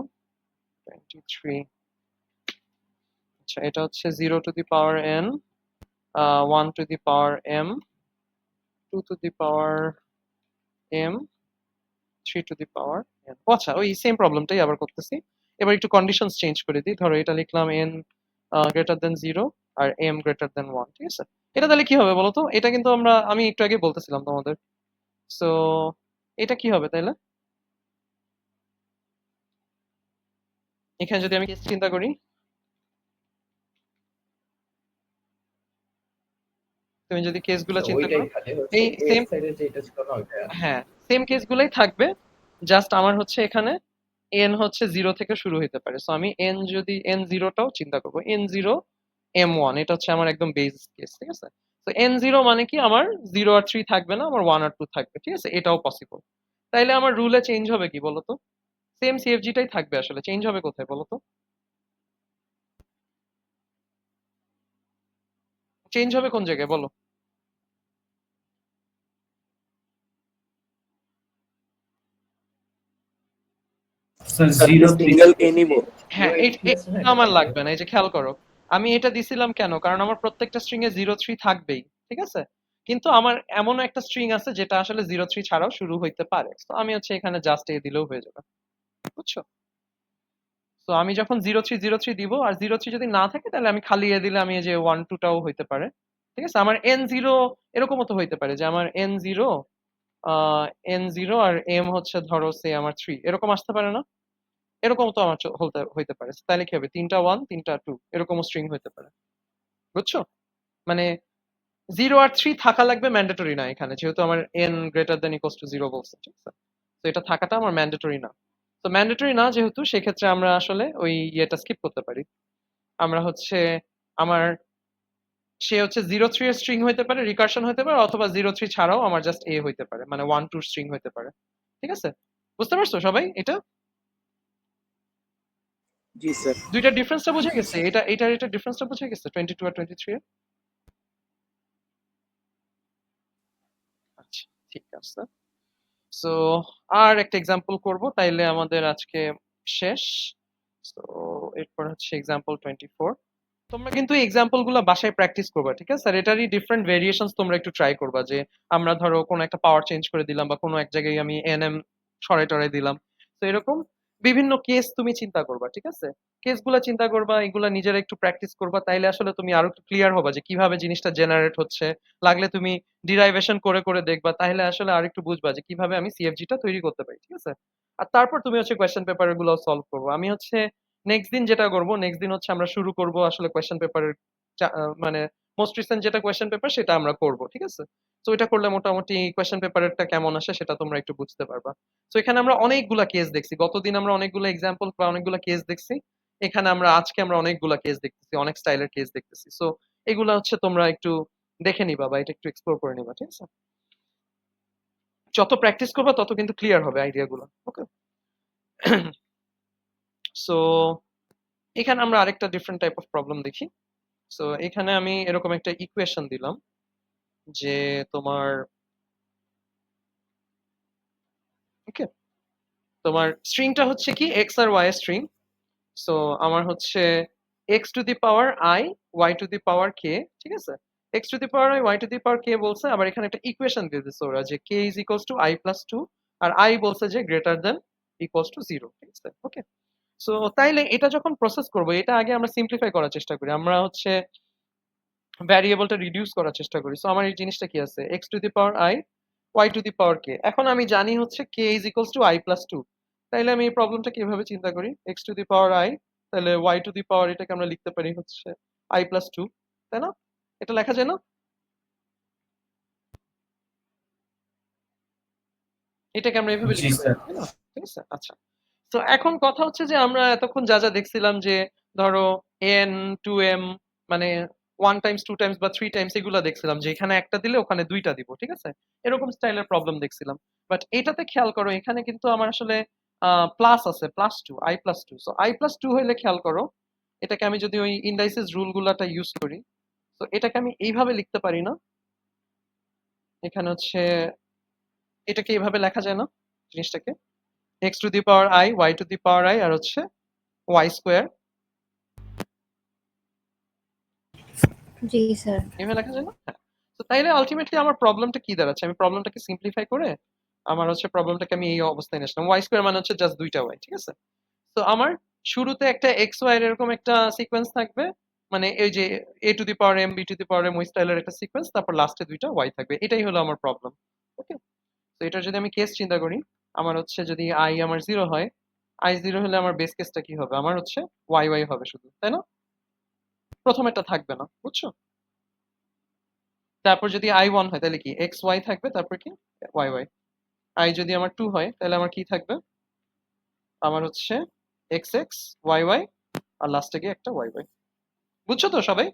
23। আচ্ছা, এটা হচ্ছে 0 two the power n, 1 two the power m, 2 two the power m, 3 two the power n। আচ্ছা, ওই সেম প্রবলেমটাই আবার করতেছি। এবার একটু কন্ডিশনস চেঞ্জ করে দিই, ধরো এটা লিখলাম n গ্রেটার দেন 0 আর m গ্রেটার দেন 1, ঠিক আছে? এটা তাহলে কি হবে বলো তো? এটা কিন্তু আমি একটু আগে বলতেছিলাম তোমাদের। সো এটা কি হবে তাহলে? এখানে যদি আমি কেস চিন্তা করি, তুমি যদি কেসগুলো তো চিন্তা ওইটাই করো, খালি হচ্ছে এই এর সেম, সাইডে যেটা ছিল না ওইটা। হ্যাঁ সেম কেসগুলোই থাকবে, জাস্ট আমার হচ্ছে এখানে n হচ্ছে 0 থেকে শুরু হতে পারে। সো আমি n 0টাও চিন্তা করবো, n0 m1, এটা হচ্ছে আমার একদম বেস কেস, ঠিক আছে? তো n0 মানে কি আমার 0 আর 3 থাকবে না, আমার 1 আর 2 থাকবে, ঠিক আছে? এটাও পসিবল। তাইলে আমার রুলে চেঞ্জ হবে কি বলতো? সেম সিএফজিটাই থাকবে, আসলে চেঞ্জ হবে কোথায় বলতো? চেঞ্জ হবে কোন জায়গায় বলো? স্যার স্যার জিরো সিঙ্গেল কে নিব। হ্যাঁ এটা আমার লাগবে না, এই যে খেয়াল করো, আমি এটা দিছিলাম কেন, কারণ আমার প্রত্যেকটা স্ট্রিং এ 0 3 থাকবেই, ঠিক আছে? কিন্তু আমার এমন একটা স্ট্রিং আছে যেটা আসলে 0 3 ছাড়াও শুরু হইতে পারে, তো আমি হচ্ছে এখানে জাস্ট এ দিলেও হয়ে যাবে, বুঝছো? তো আমি যখন 0 3 দিব, আর 0 3 যদি না থাকে তাহলে আমি খালি এ দিলে আমি এই যে 1 2টাও হইতে পারে, ঠিক আছে? আমার n0 এরকমও তো হইতে পারে যে আমার n0 n0 আর m হচ্ছে ধরো সে আমার 3, এরকম আসতে পারে না? এরকম তো আমার হইতে পারে, তাহলে কি হবে, 3টা 1 3টা 2 এরকমও স্ট্রিং হইতে পারে, বুঝছো? মানে 0 আর 3 থাকা লাগবে ম্যান্ডেটরি না এখানে, যেহেতু আমার n greater than equals to 0 বলছে, ঠিক আছে? তো এটা থাকাটা আমার ম্যান্ডেটরি না। তো ম্যান্ডেটরি না যেহেতু, সেক্ষেত্রে আমরা আসলে ওই ইয়েটা স্কিপ করতে পারি। আমরা হচ্ছে আমার সে হচ্ছে 0 3 এর স্ট্রিং হইতে পারে, রিকারশন হইতে পারে, অথবা 0 3 ছাড়াও আমার জাস্ট এ হইতে পারে, মানে 1 2 স্ট্রিং হইতে পারে, ঠিক আছে? বুঝতে পারছো সবাই এটা? জি স্যার। দুইটা ডিফারেন্সটা বুঝে গেছে? এটা ডিফারেন্সটা বুঝে গেছে 22 আর 23 এর? আচ্ছা, ঠিক আছে। সো আর একটা এক্সাম্পল করব, তাইলে আমাদের আজকে শেষ। সো এরপর হচ্ছে এক্সাম্পল 24। তোমরা কিন্তু এই এক্সাম্পল গুলো বাসায় প্র্যাকটিস করবা, ঠিক আছে? আর এটারই ডিফারেন্ট ভেরিয়েশনস তোমরা একটু ট্রাই করবা, যে আমরা ধরো কোনো একটা পাওয়ার চেঞ্জ করে দিলাম, বা কোনো এক জায়গায় আমি এনএম সরাই টরাই দিলাম, তো এরকম বিভিন্ন কেস তুমি চিন্তা করবা, ঠিক আছে? কেসগুলো চিন্তা করবা, এগুলা নিজেরা একটু প্র্যাকটিস করবা, তাইলে আসলে তুমি আরো একটু ক্লিয়ার হবা যে কিভাবে জিনিসটা জেনারেট হচ্ছে। লাগলে তুমি ডিরাইভেশন করে করে দেখবা, তাহলে আসলে আর একটু বুঝবা যে কিভাবে আমি সিএফজিটা তৈরি করতে পারি, ঠিক আছে? আর তারপর তুমি হচ্ছে কোয়েশ্চেন পেপার গুলো সলভ করবো। আমি হচ্ছে নেক্সট দিন যেটা করব, নেক্সট দিন হচ্ছে আমরা শুরু করব আসলে কোয়েশ্চেন পেপারের, মানে মোস্ট রিসেন্ট যেটা কোয়েশ্চেন পেপার সেটা আমরা করব, ঠিক আছে? তো এটা করলে মোটামুটি কোয়েশ্চেন পেপারেরটা কেমন আসে সেটা তোমরা একটু বুঝতে পারবা। তো এখানে আমরা অনেকগুলা কেস দেখছি, গতদিন আমরা অনেকগুলো এক্সাম্পল বা অনেকগুলা কেস দেখছি, এখানে আজকে আমরা অনেকগুলা কেস দেখতেছি, অনেক স্টাইলের কেস দেখতেছি। সো এগুলা হচ্ছে তোমরা একটু দেখে নিবা বা এটা একটু এক্সপ্লোর করে নিবা, ঠিক আছে? যত প্র্যাকটিস করবা তত কিন্তু ক্লিয়ার হবে আইডিয়া গুলো, ওকে? সো এখানে আমরা আরেকটা ডিফারেন্ট টাইপ অফ প্রবলেম দেখি। সো এখানে আমি এরকম একটা ইকুয়েশন দিলাম যে তোমার, ওকে, তোমার স্ট্রিংটা হচ্ছে কি এক্স আর ওয়াই এর স্ট্রিং। সো আমার হচ্ছে X to the power I Y to the power K, ঠিক আছে? X to the power I Y to the power K বলছে, আবার এখানে একটা ইকুয়েশন দিয়ে দিচ্ছে ওরা যে K is equals to I plus 2, আর আই বলছে যে গ্রেটার দেন ইকুয়ালস টু 0, ঠিক আছে? ওকে, সো তাইলে এটা যখন প্রসেস করবো, এটা আগে আমরা সিম্পলিফাই করার চেষ্টা করি, আমরা হচ্ছে ভ্যারিয়েবলটা রিডিউস করার চেষ্টা করি। সো আমার এই জিনিসটা কি আছে, X to the power I Y to the power K. এখন আমি জানি হচ্ছে K is equals to I plus 2, তাইলে আমি এই প্রবলেমটা কিভাবে চিন্তা করি, X to the power I, তাহলে ওয়াই টু দি পাওয়ার এটাকে আমরা লিখতে পারি হচ্ছে আই প্লাস 2, তাই না? এটা লেখা যায় না? এটাকে আমরা এভাবে জি লিখতে পারি, স্যার। তাই না? ঠিক আছে, আচ্ছা। তো এখন কথা হচ্ছে যে আমরা এতক্ষণ যা যা দেখছিলাম, যে ধরো এন টু এম, মানে 1 টাইমস 2 টাইমস বা 3 টাইমস, এগুলো দেখছিলাম যে এখানে একটা দিলে ওখানে দুইটা দিব, ঠিক আছে? এরকম স্টাইলের প্রবলেম দেখছিলাম। বাট এটাতে খেয়াল করো, এখানে কিন্তু আমার আসলে প্লাস আছে, plus 2, I plus 2। So I plus 2 হইলে খেয়াল করো, এটাকে আমি যদি ওই ইন্ডাইসিস রুল গুলাটা ইউজ করি, তো এটাকে আমি এইভাবে লিখতে পারি না? এখানে হচ্ছে এটাকে এইভাবে লেখা যায় না জিনিসটাকে, X to the power I Y to the power I আর হচ্ছে ওয়াই স্কোয়ার, জি স্যার। এভাবে লেখা যায় না? হ্যাঁ। তো তাইলে আলটিমেটলি আমার প্রবলেমটা কি দাঁড়াচ্ছে, আমি প্রবলেমটাকে সিম্পলিফাই করে আমার হচ্ছে প্রবলেমটাকে আমি এই অবস্থায় নিয়ে আসলাম, ওয়াই স্কোয়ার মানে হচ্ছে জাস্ট দুইটা ওয়াই, ঠিক আছে? তো আমার শুরুতে একটা এক্স ওয়াই এর এরকম একটা সিকোয়েন্স থাকবে, মানে এই যে A to the power M B to the power M ওই স্টাইলের একটা সিকোয়েন্স, তারপর লাস্টে দুইটা ওয়াই থাকবে। এটাই হলো আমার প্রবলেম। ওকে, তো এটা যদি আমি কেস চিন্তা করি, আমার হচ্ছে যদি আই আমার 0 হয়, আই 0 হলে আমার বেস কেসটা কি হবে? আমার হচ্ছে ওয়াই ওয়াই হবে শুধু, তাই না? প্রথমেরটা থাকবে না, বুঝছো? তারপর যদি আই 1 হয় তাহলে কি এক্স ওয়াই থাকবে, তারপর কি ওয়াই ওয়াই। আই যদি আমার 2 হয় তাহলে আমার কি থাকবে? আমার হচ্ছে এক্স এক্স ওয়াই ওয়াই, আর লাস্টে গিয়ে একটা ওয়াই ওয়াই। বুঝছো তো সবাই?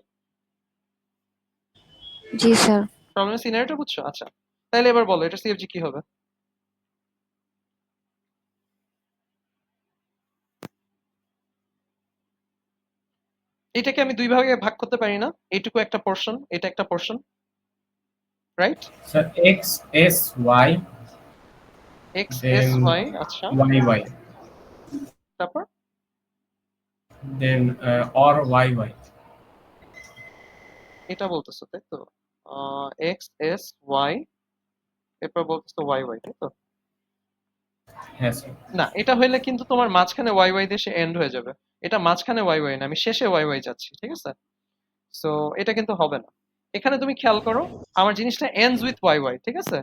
জি স্যার। প্রবলেমের সিনারিওটা বুঝছো? আচ্ছা, তাহলে এবার বলো এটা সিএফজি কি হবে? এটাকে আমি দুই ভাগে ভাগ করতে পারি না? এইটুকু একটা পোর্শন, এটা একটা portion, right? Sir X S Y X S then Y, আচ্ছা, ওয়াই ওয়াই তারপর দেন অর ওয়াই ওয়াই। এটা বলতেছো তাই তো? এক্স এস ওয়াই, এরপর বলতেছো ওয়াই ওয়াই, তাই তো? হ্যাঁ স্যার। না, এটা হইলে কিন্তু তোমার মাঝখানে ওয়াই ওয়াই দিয়ে এন্ড হয়ে যাবে। এটা মাঝখানে ওয়াই ওয়াই না, আমি শেষে ওয়াই ওয়াই যাচ্ছি, ঠিক আছে? সো এটা কিন্তু হবে না। এখানে তুমি খেয়াল করো, আমার জিনিসটা এন্ডস উইথ ওয়াই ওয়াই, ঠিক আছে?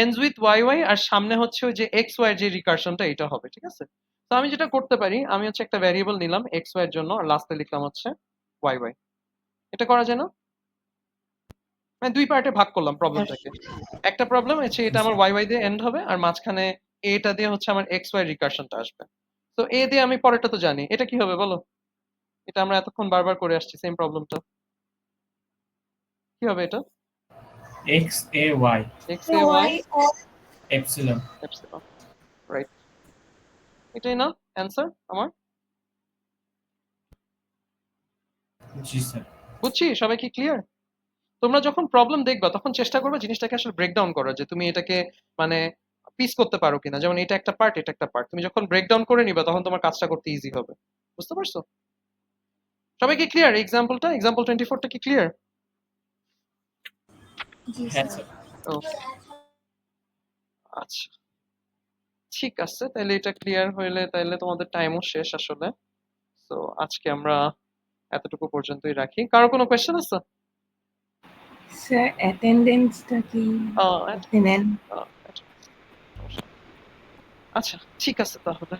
এন্ডস উইথ ওয়াই ওয়াই, আর সামনে হচ্ছে ওই যে এক্স ওয়াই এর যে রিকার্শনটা, এটা হবে, ঠিক আছে? তো আমি যেটা করতে পারি, আমি হচ্ছে একটা ভ্যারিয়েবল নিলাম এক্স ওয়াই এর জন্য, আর লাস্টে লিখলাম হচ্ছে ওয়াই ওয়াই। এটা করা যায় না? মানে দুই পার্টে ভাগ করলাম প্রবলেমটাকে। একটা প্রবলেম হচ্ছে এটা আমার ওয়াই ওয়াই দিয়ে এন্ড হবে, আর মাঝখানে এটা দিয়ে হচ্ছে আমার এক্স ওয়াই রিকার্শনটা আসবে। তো এ দিয়ে আমি পরেরটা তো জানি, এটা কি হবে বলো? এটা আমরা এতক্ষণ বারবার করে আসছি সেম প্রবলেমটা। কি হবে এটা? X A Y X A Y Y of epsilon. Epsilon, right? এটাই না অ্যান্সার আমার? জি স্যার। বুঝছি, সবাই কি ক্লিয়ার? তোমরা যখন প্রবলেম দেখবা তখন চেষ্টা করবে জিনিসটাকে আসলে ব্রেকডাউন করার, যে তুমি এটাকে মানে পিস করতে পারো কিনা। যেমন এটা একটা পার্ট, এটা একটা পার্ট, তুমি যখন ব্রেকডাউন করে নিবা তখন তোমার কাজটা করতে ইজি হবে। বুঝতে পারছো? সবাই কি ক্লিয়ার? এক্সাম্পলটা, এক্সাম্পল 24টা কি ক্লিয়ার? জি হ্যাঁ স্যার। স্যার। ও আচ্ছা, ঠিক আছে, তাহলে এটা ক্লিয়ার হইলে তাহলে তোমাদের টাইমও শেষ আসলে। তো আজকে আমরা এতটুকু পর্যন্তই রাখি। কারো কোনো কোয়েশ্চেন আছে? স্যার অ্যাটেন্ডেন্সটা কি আহ, আপনি নেন? আচ্ছা, ঠিক আছে তাহলে।